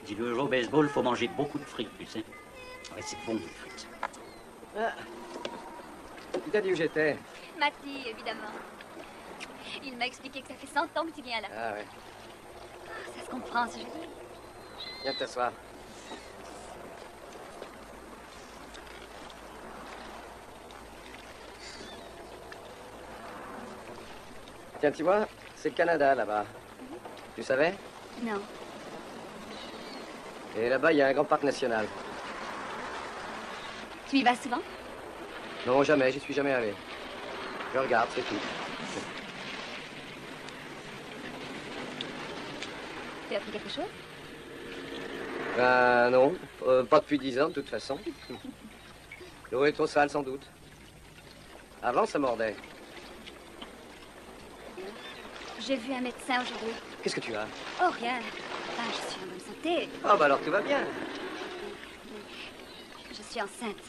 tu veux jouer au baseball, faut manger beaucoup de frites, tu sais. Ouais, c'est bon, les frites. Ah. Qui t'a dit où j'étais? Matty, évidemment. Il m'a expliqué que ça fait 100 ans que tu viens là. Ah ouais. Ça se comprend, c'est joli. Viens t'asseoir. Tiens, tu vois, c'est le Canada, là-bas. Tu savais? Non. Et là-bas, il y a un grand parc national. Tu y vas souvent? Non, jamais, j'y suis jamais allé. Je regarde, c'est tout. Tu as appris quelque chose? Ben non, pas depuis 10 ans, de toute façon. L'eau est trop sale, sans doute. Avant, ça mordait. J'ai vu un médecin aujourd'hui. Qu'est-ce que tu as? Oh, rien. Ah, je suis en bonne santé. Ah, bah alors tout va bien. Je suis enceinte.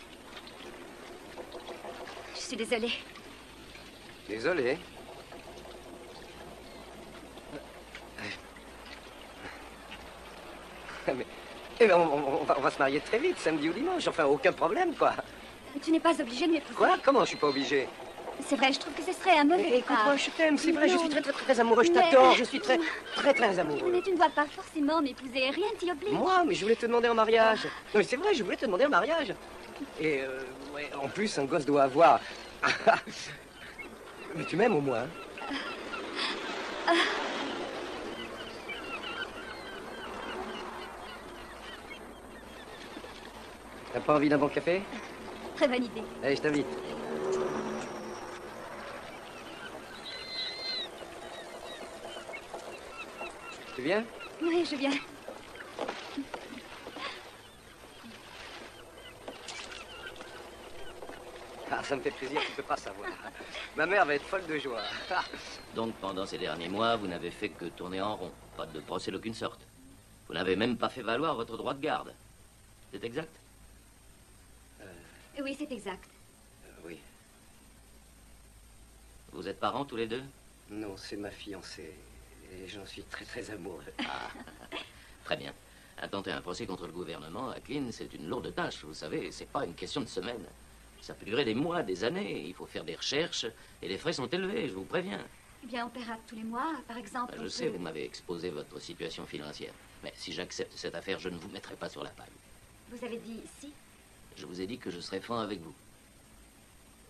Je suis désolée. Désolé. Mais, on va se marier très vite, samedi ou dimanche. Enfin, aucun problème, quoi. Tu n'es pas obligée de m'épouser. Quoi? Comment je suis pas obligé? C'est vrai, je trouve que ce serait un mauvais départ. Écoute-moi, je t'aime, c'est vrai, je Non. suis très amoureux, je Mais- t'adore, je suis très amoureux. Mais tu ne dois pas forcément m'épouser, rien ne t'y oblige. Moi, mais je voulais te demander en mariage. Non, mais c'est vrai, je voulais te demander en mariage. Et, ouais, en plus, un gosse doit avoir... Mais tu m'aimes au moins. T'as pas envie d'un bon café? Très bonne idée. Allez, je t'invite. Tu viens? Oui, je viens. Ah, ça me fait plaisir, tu peux pas savoir. Ma mère va être folle de joie. Donc, pendant ces derniers mois, vous n'avez fait que tourner en rond. Pas de procès d'aucune sorte. Vous n'avez même pas fait valoir votre droit de garde. C'est exact? Oui, c'est exact. Oui. Vous êtes parents tous les deux? Non, c'est ma fiancée. Et j'en suis très amoureux. Ah, très bien. Intenter un procès contre le gouvernement à Klin, c'est une lourde tâche, vous savez. C'est pas une question de semaines. Ça peut durer des mois, des années. Il faut faire des recherches et les frais sont élevés, je vous préviens. Eh bien, on paiera tous les mois, par exemple. Je sais, vous m'avez exposé votre situation financière. Mais si j'accepte cette affaire, je ne vous mettrai pas sur la paille. Vous avez dit si? Je vous ai dit que je serais franc avec vous.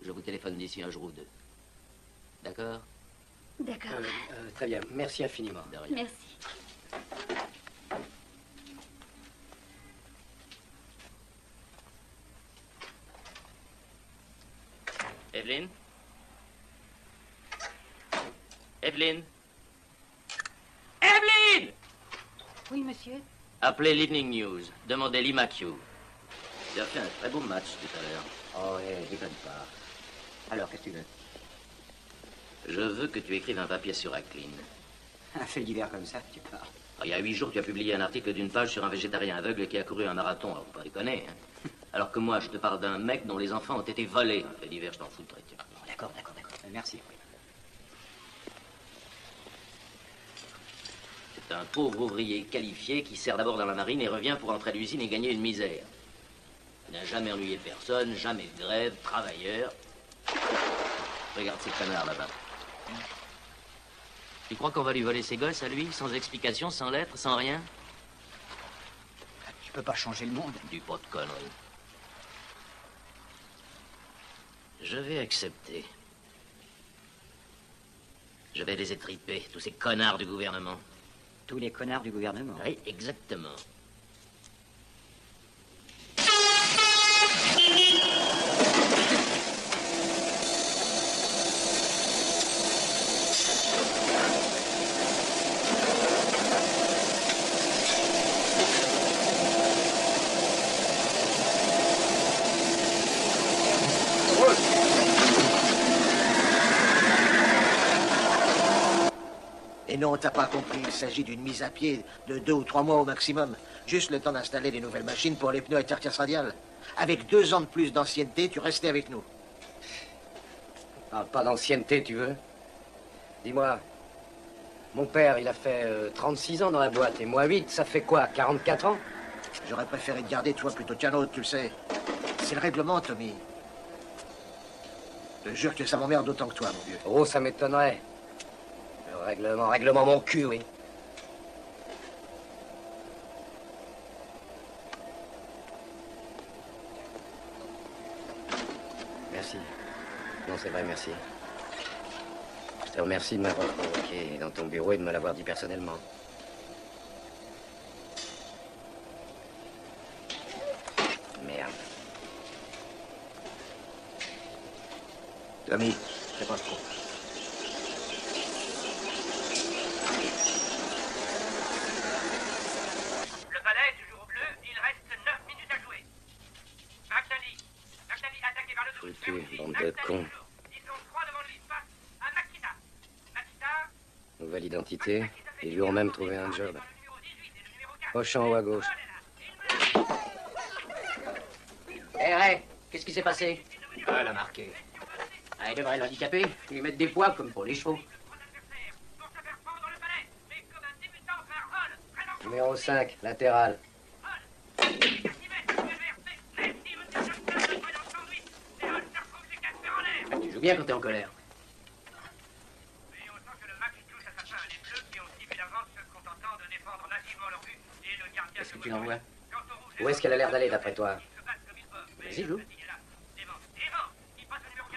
Je vous téléphone d'ici un jour ou deux. D'accord? D'accord. Très bien, merci infiniment. De rien. Merci. Evelyne? Evelyne? Evelyne! Oui, monsieur. Appelez l'Evening News. Demandez Lee McHugh. Tu as fait un très beau match tout à l'heure. Oh, déconne pas. Alors, qu'est-ce que tu veux? Je veux que tu écrives un papier sur Acklin. Un fait divers comme ça, tu parles. Il y a 8 jours, tu as publié un article d'une page sur un végétarien aveugle qui a couru un marathon. Alors, faut pas déconner, hein. Alors que moi, je te parle d'un mec dont les enfants ont été volés. Un fait divers, je t'en foutrais, tiens. D'accord. Merci. C'est un pauvre ouvrier qualifié qui sert d'abord dans la marine et revient pour entrer à l'usine et gagner une misère. Il n'a jamais ennuyé personne, jamais de grève, travailleur. Regarde ces canards là-bas. Tu crois qu'on va lui voler ses gosses à lui, sans explication, sans lettre, sans rien? peux pas changer le monde. Dis pas de conneries. Je vais accepter. Je vais les étriper, tous ces connards du gouvernement. Tous les connards du gouvernement. Oui, exactement. Et non, t'as pas compris, il s'agit d'une mise à pied de 2 ou 3 mois au maximum. Juste le temps d'installer les nouvelles machines pour les pneus intertiers radiales. Avec 2 ans de plus d'ancienneté, tu restais avec nous. Parle pas d'ancienneté, tu veux? Dis-moi, mon père, il a fait 36 ans dans la boîte, et moi 8, ça fait quoi, 44 ans? J'aurais préféré te garder toi plutôt qu'un autre, tu le sais. C'est le règlement, Tommy. Je te jure que ça m'emmerde autant que toi, mon vieux. Oh, ça m'étonnerait. Le règlement mon cul, oui. Merci. Non, c'est vrai, merci. Je te remercie de m'avoir convoqué dans ton bureau et de me l'avoir dit personnellement. Merde. Tommy, c'est pas trop. Le palais est toujours au bleu, il reste 9 minutes à jouer. McNally attaqué par le 12. Foutu, bande de cons. Ils sont 3 devant lui, passe à Makita. Makita, Nouvelle identité. Ils lui ont même trouvé un job. Au champ ou à gauche. Hé, Ray, qu'est-ce qui s'est passé? Ah, elle a marqué. Ah, il devrait l'handicaper, lui mettre des poids comme pour les chevaux. Numéro 5, latéral. Tu joues bien quand t'es en colère. Qu'est-ce que tu en vois? Où est-ce qu'elle a l'air d'aller, d'après toi? Vas-y, joue.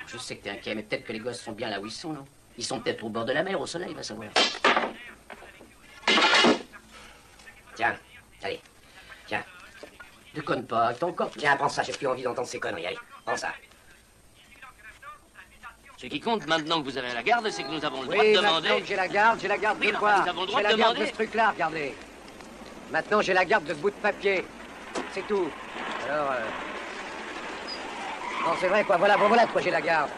Je sais que t'es inquiet, mais peut-être que les gosses sont bien là où ils sont, non? Ils sont peut-être au bord de la mer, au soleil, va savoir. Tiens, allez, tiens. Déconne pas, t'as encore... Tiens, prends ça, j'ai plus envie d'entendre ces conneries, allez, prends ça. Ce qui compte maintenant que vous avez la garde, c'est que nous avons le droit Oui, de demander... maintenant que j'ai la garde Oui, de mais quoi? nous avons le droit J'ai de la garde demander... de ce truc-là, regardez. Maintenant, j'ai la garde de ce bout de papier. C'est tout. Alors, Non, c'est vrai, quoi, voilà de quoi j'ai la garde.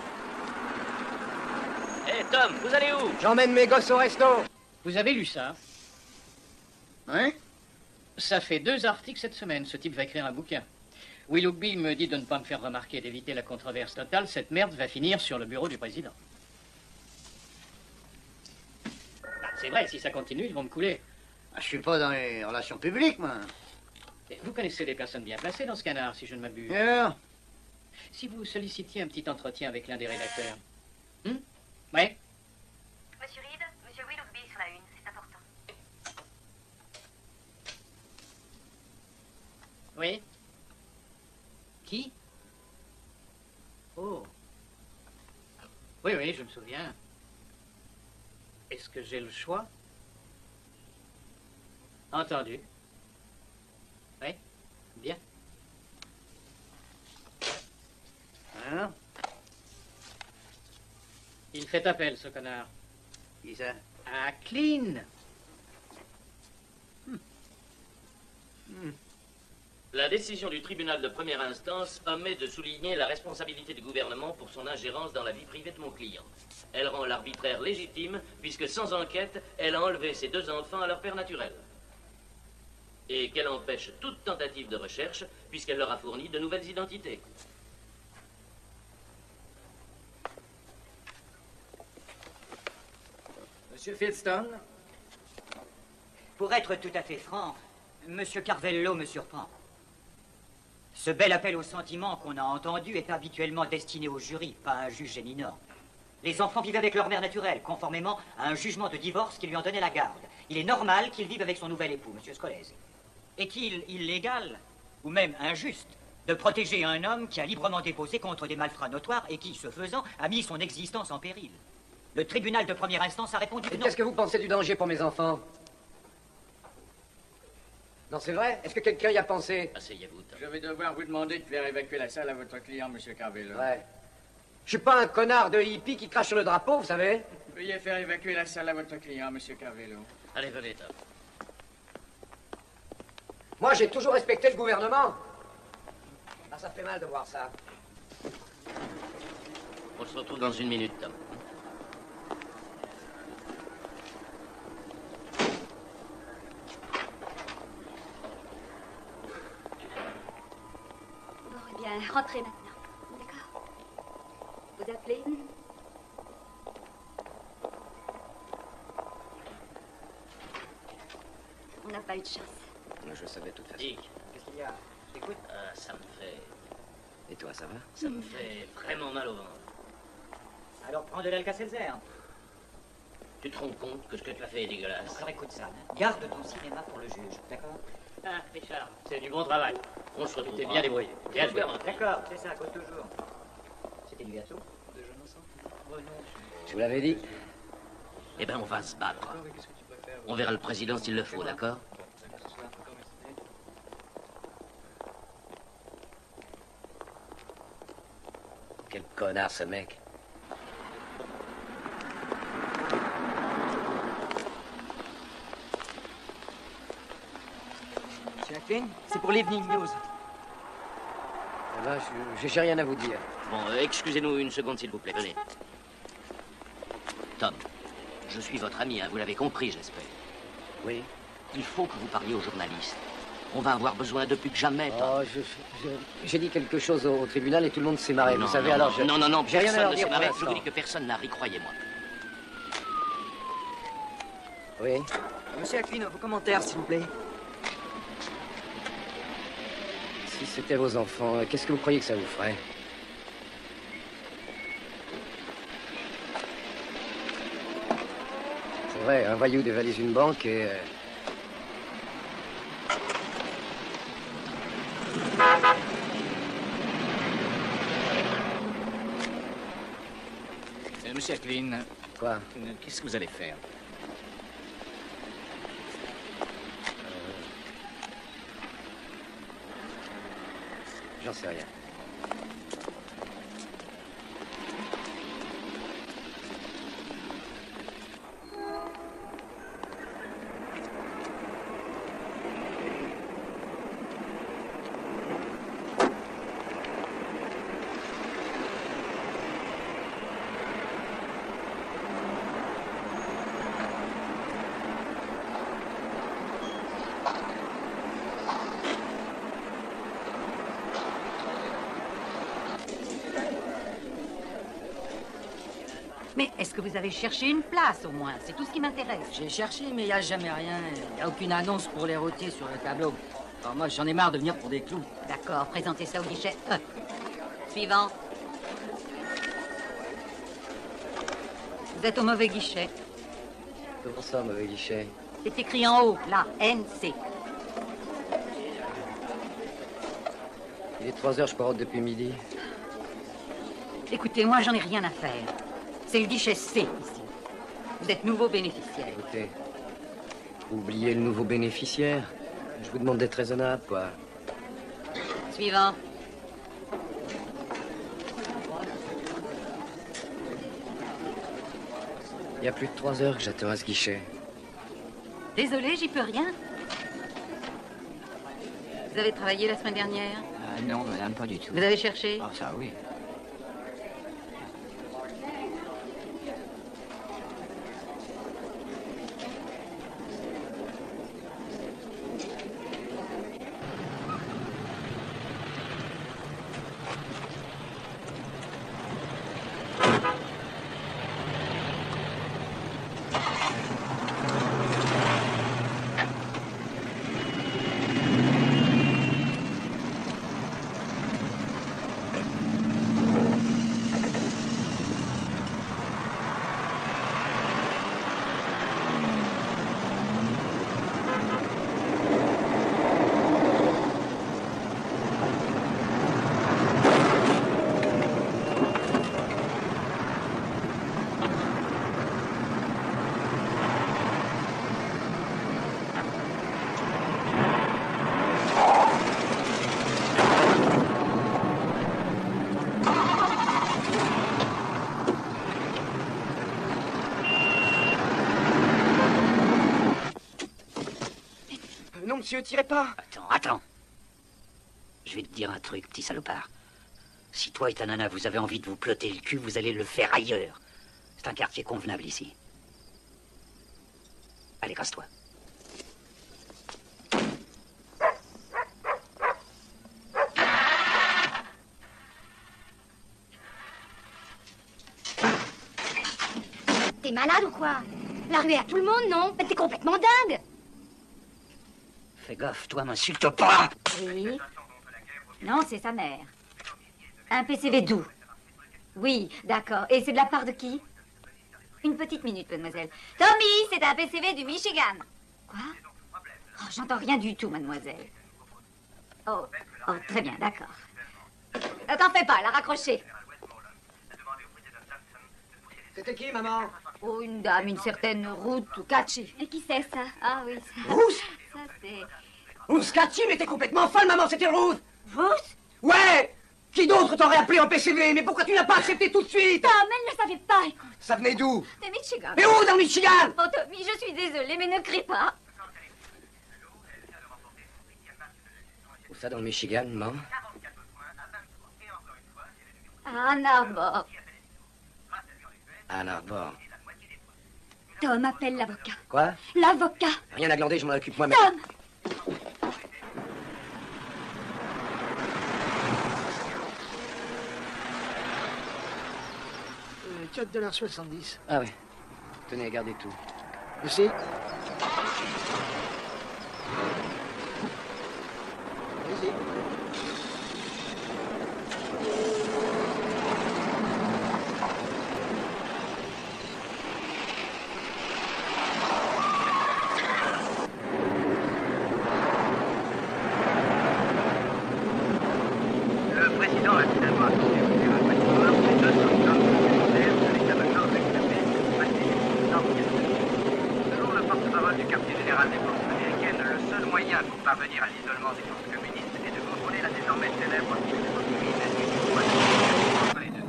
Hé, Tom, vous allez où? J'emmène mes gosses au resto. Vous avez lu ça? Hein? Ça fait 2 articles cette semaine. Ce type va écrire un bouquin. Willoughby me dit de ne pas me faire remarquer et d'éviter la controverse totale. Cette merde va finir sur le bureau du président. C'est vrai, si ça continue, ils vont me couler. Ah, je suis pas dans les relations publiques, moi. Vous connaissez des personnes bien placées dans ce canard, si je ne m'abuse. Et alors? Si vous sollicitiez un petit entretien avec l'un des rédacteurs. Ouais? Monsieur Reed, monsieur Willoughby sur la une, c'est important. Oui? Qui? Oh. Oui, oui, je me souviens. Est-ce que j'ai le choix? Entendu. Oui? Bien. Alors? Il fait appel, ce connard. Qui ça? À Clean. La décision du tribunal de première instance omet de souligner la responsabilité du gouvernement pour son ingérence dans la vie privée de mon client. Elle rend l'arbitraire légitime, puisque sans enquête, elle a enlevé ses 2 enfants à leur père naturel. Et qu'elle empêche toute tentative de recherche, puisqu'elle leur a fourni de nouvelles identités. Monsieur Fieldstone? Pour être tout à fait franc, Monsieur Carvello me surprend. Ce bel appel au sentiment qu'on a entendu est habituellement destiné au jury, pas à un juge éminent. Les enfants vivent avec leur mère naturelle, conformément à un jugement de divorce qui lui en donnait la garde. Il est normal qu'il vive avec son nouvel époux, Monsieur Scolese. Est-il illégal, ou même injuste, de protéger un homme qui a librement déposé contre des malfrats notoires et qui, ce faisant, a mis son existence en péril? Le tribunal de première instance a répondu Et non. qu'est-ce que vous pensez du danger pour mes enfants? Non, c'est vrai? Est-ce que quelqu'un y a pensé? Asseyez-vous, Tom. Je vais devoir vous demander de faire évacuer la salle à votre client, monsieur Carvello. Ouais. Je suis pas un connard de hippie qui crache sur le drapeau, vous savez? Veuillez faire évacuer la salle à votre client, monsieur Carvello. Allez, venez, Tom. Moi, j'ai toujours respecté le gouvernement. Ah, ça fait mal de voir ça. On se retrouve dans une minute, Tom. Bon, eh bien, rentrez maintenant. D'accord? Vous appelez? On n'a pas eu de chance. Je savais de toute façon. Dick, Qu'est-ce qu'il y a? Écoute. ça me fait... Et toi, ça va? Ça me fait vraiment mal au ventre. Alors prends de l'Alka-Seltzer. Tu te rends compte que ce que tu as fait est dégueulasse? Alors écoute ça, garde ton cinéma pour le juge, d'accord? Ah, Richard, c'est du bon travail. On se retrouve bien débrouillé. Bien joué. D'accord, c'est ça, cause toujours. C'était du gâteau? De jeunes enfants? Je vous l'avais dit. Eh ben, on va se battre. On verra le président s'il le faut, d'accord? Quel connard, ce mec. Monsieur Acklin, c'est pour l'Evening News. Eh ben, j'ai rien à vous dire. Bon, excusez-nous une seconde, s'il vous plaît. Venez. Tom, je suis votre ami, hein, vous l'avez compris, j'espère. Oui. Il faut que vous parliez aux journalistes. On va avoir besoin de plus que jamais, Tom. Oh, j'ai dit quelque chose au tribunal et tout le monde s'est marré, vous savez, alors je... Non, j'ai rien à leur dire. pour Je l'instant. vous dis que personne n'a ri, croyez-moi. Oui. Monsieur Acklin, vos commentaires, s'il vous plaît. Si c'était vos enfants, qu'est-ce que vous croyez que ça vous ferait? C'est vrai, un voyou dévalise une banque et... Monsieur Acklin. Quoi? Qu'est-ce que vous allez faire? J'en sais rien. Mais est-ce que vous avez cherché une place, au moins? C'est tout ce qui m'intéresse. J'ai cherché, mais il n'y a jamais rien. Il n'y a aucune annonce pour les routiers sur le tableau. Alors moi, j'en ai marre de venir pour des clous. D'accord, présentez ça au guichet. Suivant. Vous êtes au mauvais guichet. Comment ça, mauvais guichet? C'est écrit en haut, là, NC. Il est 3 heures, je parote depuis midi. Écoutez, moi, j'en ai rien à faire. C'est le guichet C, ici. Vous êtes nouveau bénéficiaire. Écoutez, oubliez le nouveau bénéficiaire. Je vous demande d'être raisonnable, quoi. Suivant. Il y a plus de 3 heures que j'attends à ce guichet. Désolé, j'y peux rien. Vous avez travaillé la semaine dernière? Non, madame, pas du tout. Vous avez cherché? Ah, ça, oui. Non, monsieur, tirez pas. Attends. Je vais te dire un truc, petit salopard. Si toi et ta nana, vous avez envie de vous plotter le cul, vous allez le faire ailleurs. C'est un quartier convenable ici. Allez, casse-toi. T'es malade ou quoi? La rue est à tout le monde, non? Mais t'es complètement dingue. Fais gaffe, toi, m'insulte pas. Oui. Non, c'est sa mère. Un PCV doux. Oui, d'accord. Et c'est de la part de qui? Une petite minute, mademoiselle. Tommy, c'est un PCV du Michigan. Quoi? Oh, j'entends rien du tout, mademoiselle. Oh, très bien, d'accord. T'en fais pas, elle a raccroché. C'était qui, maman? Oh, une dame, une certaine Ruth Catchy. Et qui c'est, ça? Ah oui, ça. Ruth? Ça, c'est... Ruth Catchy, mais t'es complètement folle, maman, c'était Ruth. Ruth? Ouais. Qui d'autre t'aurait appelé en PCV? Mais pourquoi tu n'as pas accepté tout de suite? Non, mais elle ne savait pas, écoute. Ça venait d'où? De Michigan. Mais où, dans le Michigan? Oh, Tommy, je suis désolée, mais ne crie pas. Où ça, dans le Michigan, maman? À Ann Arbor. Ann Arbor. Tom, appelle l'avocat. Quoi? L'avocat. Rien à glander, je m'en occupe moi-même. Tom! $4,70. Ah oui. Tenez, gardez tout. Merci. Allez-y. Le président a finalement annoncé au directeur des 200 hommes militaires de l'état-major de l'extérieur, selon le porte-parole du quartier général des forces américaines, le seul moyen pour parvenir à l'isolement des forces communistes est de contrôler la désormais célèbre ligne entre les deux.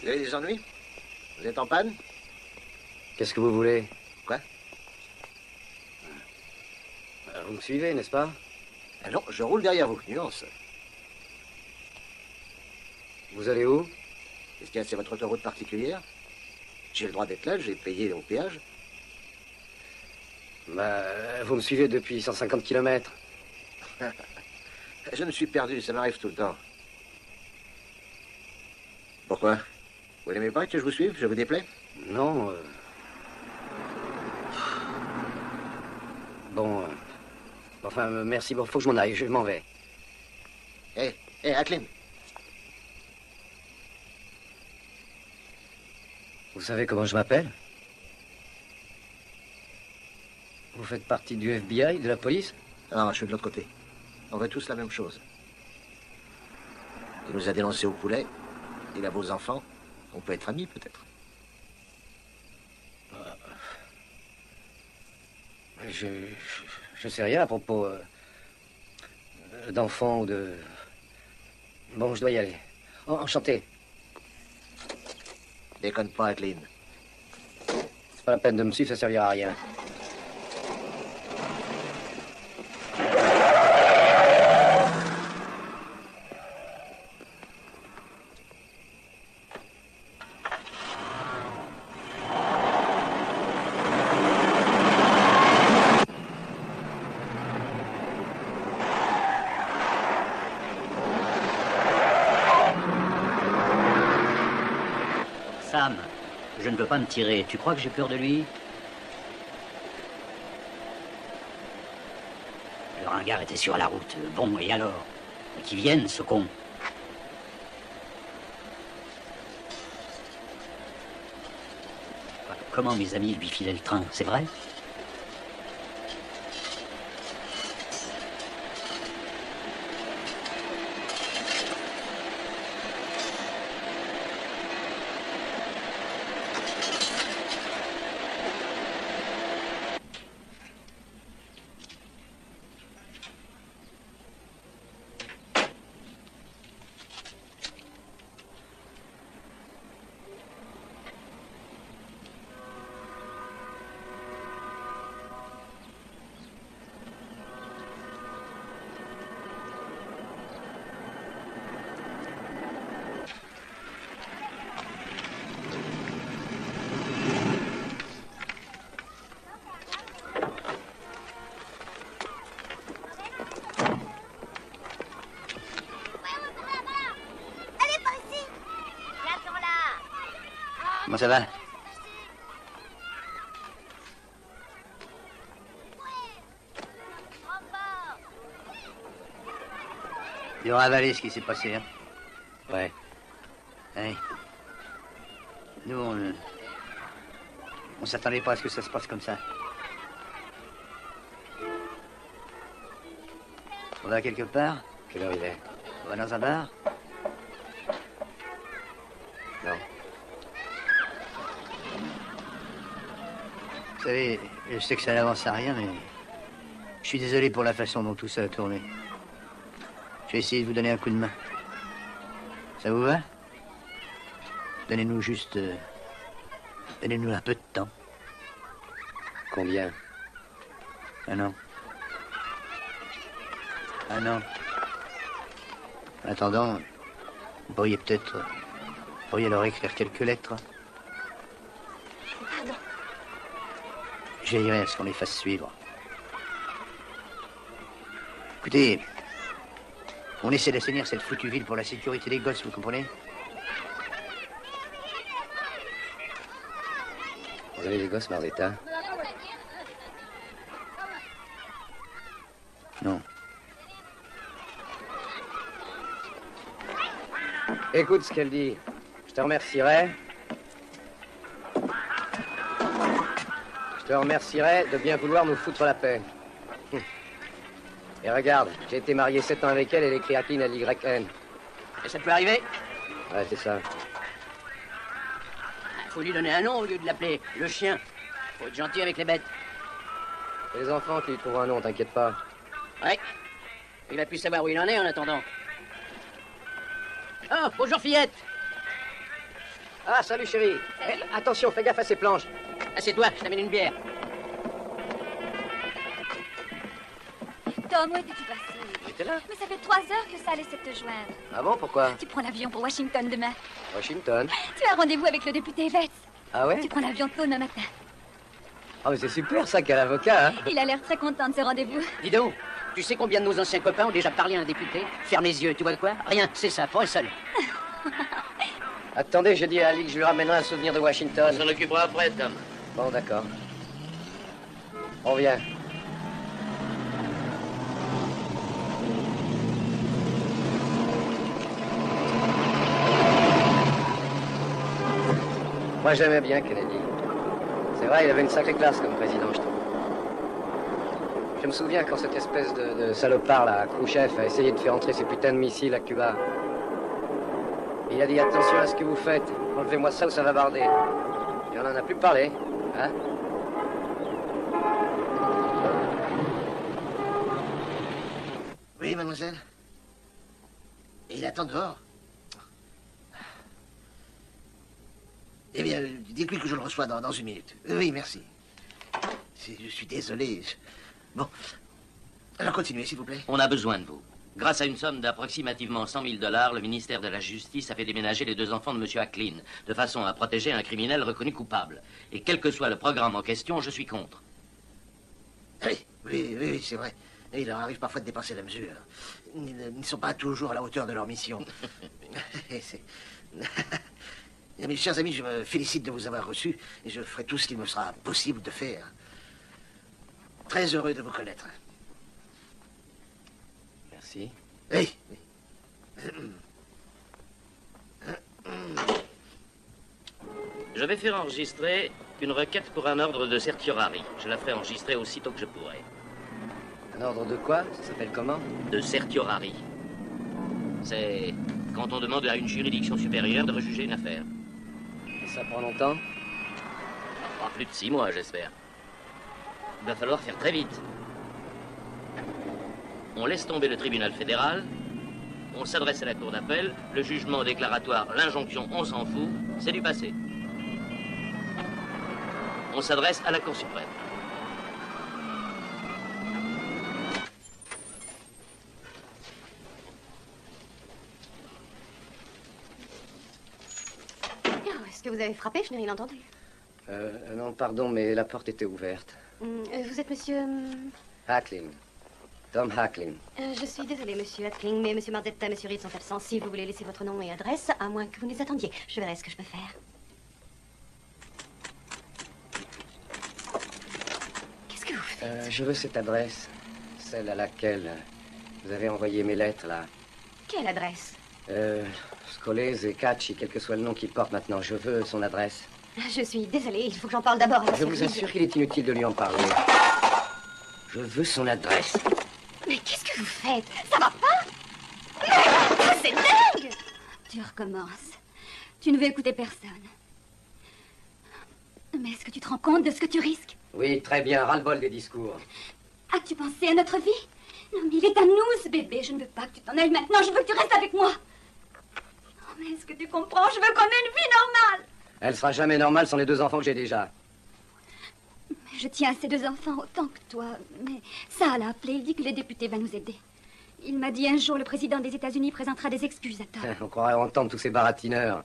Vous avez des ennuis? Vous êtes en panne? Qu'est-ce que vous voulez? Quoi? Vous me suivez, n'est-ce pas? Ah non, je roule derrière vous. Nuance. Vous allez où? Est-ce que c'est votre autoroute particulière? J'ai le droit d'être là, j'ai payé au péage. Bah, vous me suivez depuis 150 km. Je me suis perdu, ça m'arrive tout le temps. Pourquoi? Vous n'aimez pas que je vous suive? Je vous déplais? Non. Bon. Enfin, merci. Bon, faut que je m'en aille. Je m'en vais. Hé, Acklin. Vous savez comment je m'appelle? Vous faites partie du FBI, de la police? Non, je suis de l'autre côté. On veut tous la même chose. Il nous a dénoncés au poulet. Il a vos enfants. On peut être amis, peut-être. Je sais rien à propos d'enfants ou de... Bon, je dois y aller. Enchanté. Déconne pas, Acklin. C'est pas la peine de me suivre, ça servira à rien. Je ne veux pas me tirer. Tu crois que j'ai peur de lui? Le ringard était sur la route. Bon, et alors? Qu'il vienne, ce con. Comment mes amis lui filaient le train, c'est vrai? Comment ça va? Ils ont avalé ce qui s'est passé, hein? Ouais. Hey. Nous, on s'attendait pas à ce que ça se passe comme ça. On va quelque part? Quelle heure il est? On va dans un bar? Non. Vous savez, je sais que ça n'avance à rien, mais je suis désolé pour la façon dont tout ça a tourné. Je vais essayer de vous donner un coup de main. Ça vous va? Donnez-nous juste... donnez-nous un peu de temps. Combien? Un an. Un an. En attendant, vous pourriez peut-être... vous pourriez leur écrire quelques lettres. Pardon. Je veillerai à ce qu'on les fasse suivre. Écoutez, on essaie d'assainir cette foutue ville pour la sécurité des gosses, vous comprenez? Vous avez des gosses, Marzetta? Non. Écoute ce qu'elle dit. Je te remercierai. Je te remercierai de bien vouloir nous foutre la paix. Et regarde, j'ai été marié 7 ans avec elle et elle écrit à Clean LYN. Et ça peut arriver? Ouais, c'est ça. Faut lui donner un nom au lieu de l'appeler le chien. Faut être gentil avec les bêtes. C'est les enfants qui lui trouvent un nom, t'inquiète pas. Ouais. Il a pu savoir où il en est en attendant. Oh, bonjour fillette. Ah, salut chérie. Eh, attention, fais gaffe à ces planches. Assieds-toi, je t'amène une bière. Tom, où étais-tu passé? J'étais là. Mais ça fait 3 heures que ça essaie de te joindre. Ah bon, pourquoi? Tu prends l'avion pour Washington demain. Washington. Tu as rendez-vous avec le député Vetz. Ah ouais? Tu prends l'avion tôt demain matin. Ah mais c'est super ça, quel avocat, hein? Il a l'air très content de ce rendez-vous. Dis donc, tu sais combien de nos anciens copains ont déjà parlé à un député? Ferme les yeux, tu vois de quoi? Rien, c'est ça, pas un seul. Attendez, je dis à Ali que je lui ramènerai un souvenir de Washington. On s'en occupera après, Tom. Bon, d'accord. On vient. Moi, j'aimais bien Kennedy. C'est vrai, il avait une sacrée classe comme président, je trouve. Je me souviens quand cette espèce de salopard, là, Khrouchtchev, a essayé de faire entrer ses putains de missiles à Cuba. Il a dit, attention à ce que vous faites. Enlevez-moi ça ou ça va barder. Et on n'en a plus parlé, hein? Oui, mademoiselle? Et il attend dehors? Eh bien, dites-lui que je le reçois dans 1 minute. Oui, merci. Je suis désolé. Bon. Alors continuez, s'il vous plaît. On a besoin de vous. Grâce à une somme d'approximativement $100 000, le ministère de la Justice a fait déménager les 2 enfants de M. Acklin, de façon à protéger un criminel reconnu coupable. Et quel que soit le programme en question, je suis contre. Oui, c'est vrai. Et il leur arrive parfois de dépasser la mesure. Ils ne sont pas toujours à la hauteur de leur mission. Et mes chers amis, je me félicite de vous avoir reçus et je ferai tout ce qu'il me sera possible de faire. Très heureux de vous connaître. Merci. Oui. Je vais faire enregistrer une requête pour un ordre de certiorari. Je la ferai enregistrer aussitôt que je pourrai. Un ordre de quoi? Ça s'appelle comment? De certiorari. C'est quand on demande à une juridiction supérieure de rejuger une affaire. Et ça prend longtemps? Pas plus de 6 mois, j'espère. Il va falloir faire très vite. On laisse tomber le tribunal fédéral, on s'adresse à la cour d'appel, le jugement déclaratoire, l'injonction, on s'en fout, c'est du passé. On s'adresse à la Cour suprême. Est-ce que vous avez frappé? Je n'ai rien entendu. Non, pardon, mais la porte était ouverte. Vous êtes monsieur... Hackling. Tom Hackling. Je suis désolée, monsieur Hackling, mais monsieur Marzetta et monsieur Reed sont absents. Si vous voulez laisser votre nom et adresse, à moins que vous nous attendiez, je verrai ce que je peux faire. Qu'est-ce que vous faites? Je veux cette adresse. Celle à laquelle vous avez envoyé mes lettres, là. Quelle adresse? Scolese et Cacci, quel que soit le nom qu'il porte maintenant. Je veux son adresse. Je suis désolée, il faut que j'en parle d'abord. Je vous assure qu'il est inutile de lui en parler. Je veux son adresse. Mais qu'est-ce que vous faites? Ça va pas? Mais c'est dingue! Tu recommences. Tu ne veux écouter personne. Mais est-ce que tu te rends compte de ce que tu risques? Oui, très bien. Ras-le-bol des discours. As-tu pensé à notre vie? Non, mais il est à nous, ce bébé. Je ne veux pas que tu t'en ailles maintenant. Je veux que tu restes avec moi. Oh, mais est-ce que tu comprends? Je veux qu'on ait une vie normale. Elle sera jamais normale sans les 2 enfants que j'ai déjà. Mais je tiens à ces 2 enfants autant que toi. Mais ça l'a appelé. Il dit que les députés va nous aider. Il m'a dit un jour, le président des États-Unis présentera des excuses à tort. On croirait entendre tous ces baratineurs.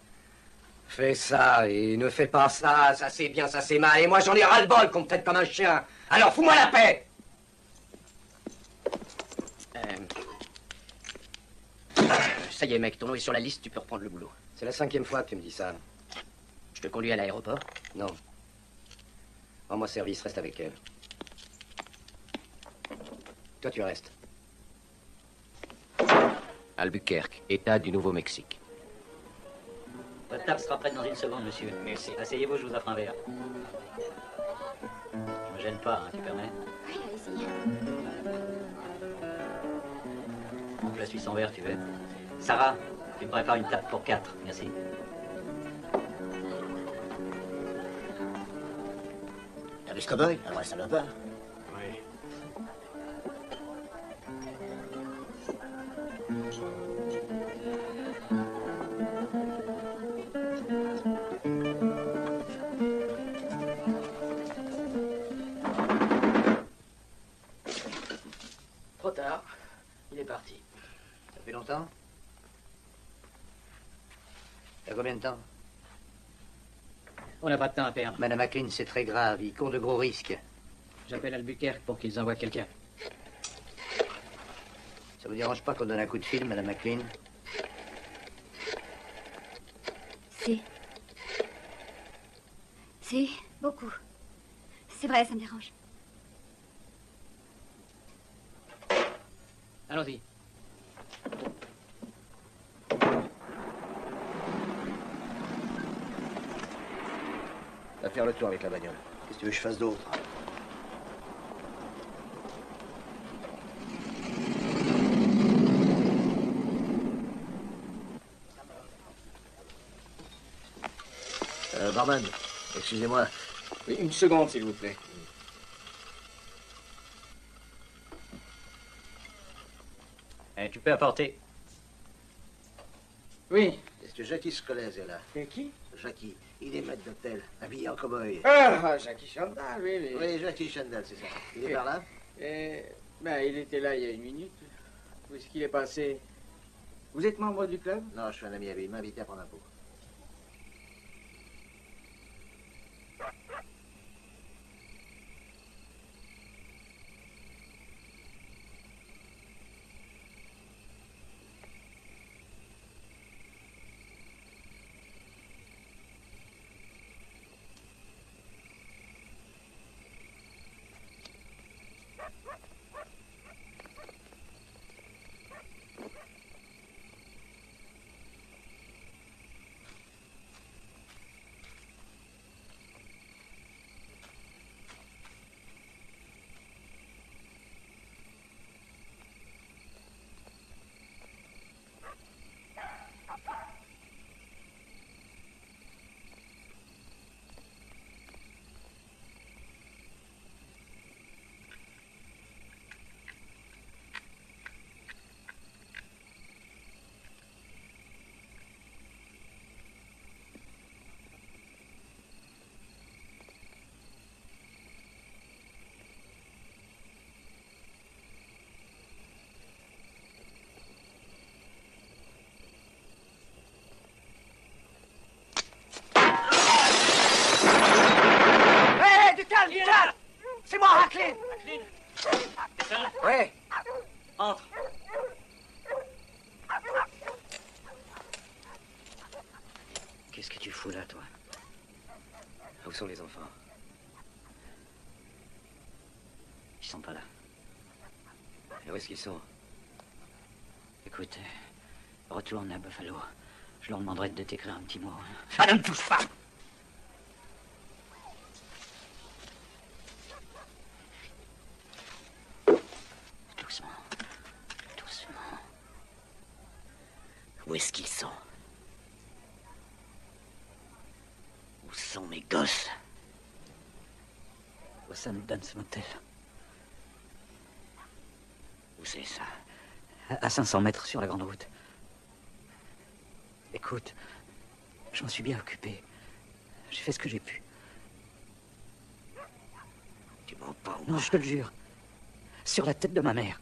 Fais ça et ne fais pas ça. Ça c'est bien, ça c'est mal. Et moi j'en ai ras-le-bol qu'on me traite comme un chien. Alors fous-moi la paix. Ça y est, mec, ton nom est sur la liste, tu peux reprendre le boulot. C'est la 5e fois que tu me dis ça. Je te conduis à l'aéroport? Non. Rends-moi service, reste avec elle. Toi, tu restes. Albuquerque, État du Nouveau-Mexique. Votre table sera prête dans une seconde, monsieur. Merci. Asseyez-vous, je vous offre un verre. Je me gêne pas, hein, tu permets? Oui, allez-y. Je la suis sans verre, tu veux? Sarah, tu me prépares une table pour 4. Merci. T'as vu ce cow-boy? Ah ouais, ça va pas. Oui. Trop tard. Il est parti. Ça fait longtemps? Il y a combien de temps? On n'a pas de temps à perdre. Madame Hackling, c'est très grave. Il court de gros risques. J'appelle Albuquerque pour qu'ils envoient quelqu'un. Ça vous dérange pas qu'on donne un coup de fil, Madame Hackling? Si. Si, beaucoup. C'est vrai, ça me dérange. Allons-y. Va faire le tour avec la bagnole. Qu'est-ce que tu veux que je fasse d'autre? Barman, excusez-moi. Oui, une seconde, s'il vous plaît. Tu peux apporter. Oui. Est-ce que Jackie Scolese est là? Et qui? Jackie. Il est maître d'hôtel, habillé en cow-boy. Ah, Jackie Chandal, oui. Oui, Jackie Chandal, c'est ça. Il est par là? Il était là il y a 1 minute. Où est-ce qu'il est passé? Vous êtes membre du club? Non, je suis un ami à lui. Il m'a invité à prendre un pot. Clint. T'es seul? Ouais. Entre. Qu'est-ce que tu fous là, toi? Où sont les enfants? Ils sont pas là. Et où est-ce qu'ils sont? Écoute, retourne à Buffalo. Je leur demanderai de t'écrire un petit mot. Ah, ne me touche pas! Doucement. Doucement. Où est-ce qu'ils sont? Où sont mes gosses? Au St. Dunn's Motel. Où c'est ça? À 500 mètres sur la grande route. Écoute, je m'en suis bien occupé. J'ai fait ce que j'ai pu. Tu mens pas, Non, je te le jure. Sur la tête de ma mère.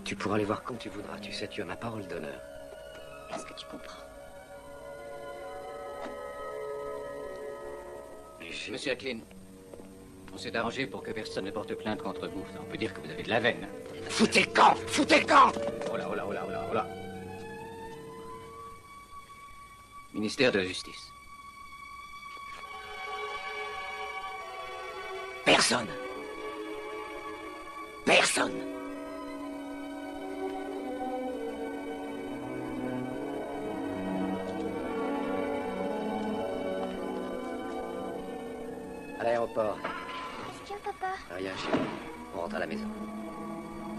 Tu pourras les voir quand tu voudras. Tu sais, tu as ma parole d'honneur. Est-ce que tu comprends? Monsieur Acklin, on s'est arrangé pour que personne ne porte plainte contre vous. On peut dire que vous avez de la veine. Foutez le camp! Foutez le camp! Oh là, oh là, oh là, oh là, oh là. Ministère de la Justice. Personne. Personne papa? Rien, chérie. On rentre à la maison.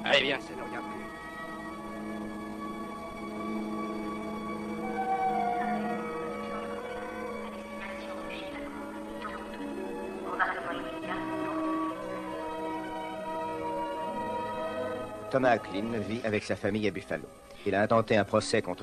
Allez, viens, ça ne regarde plus. Thomas Acklin vit avec sa famille à Buffalo. Il a intenté un procès contre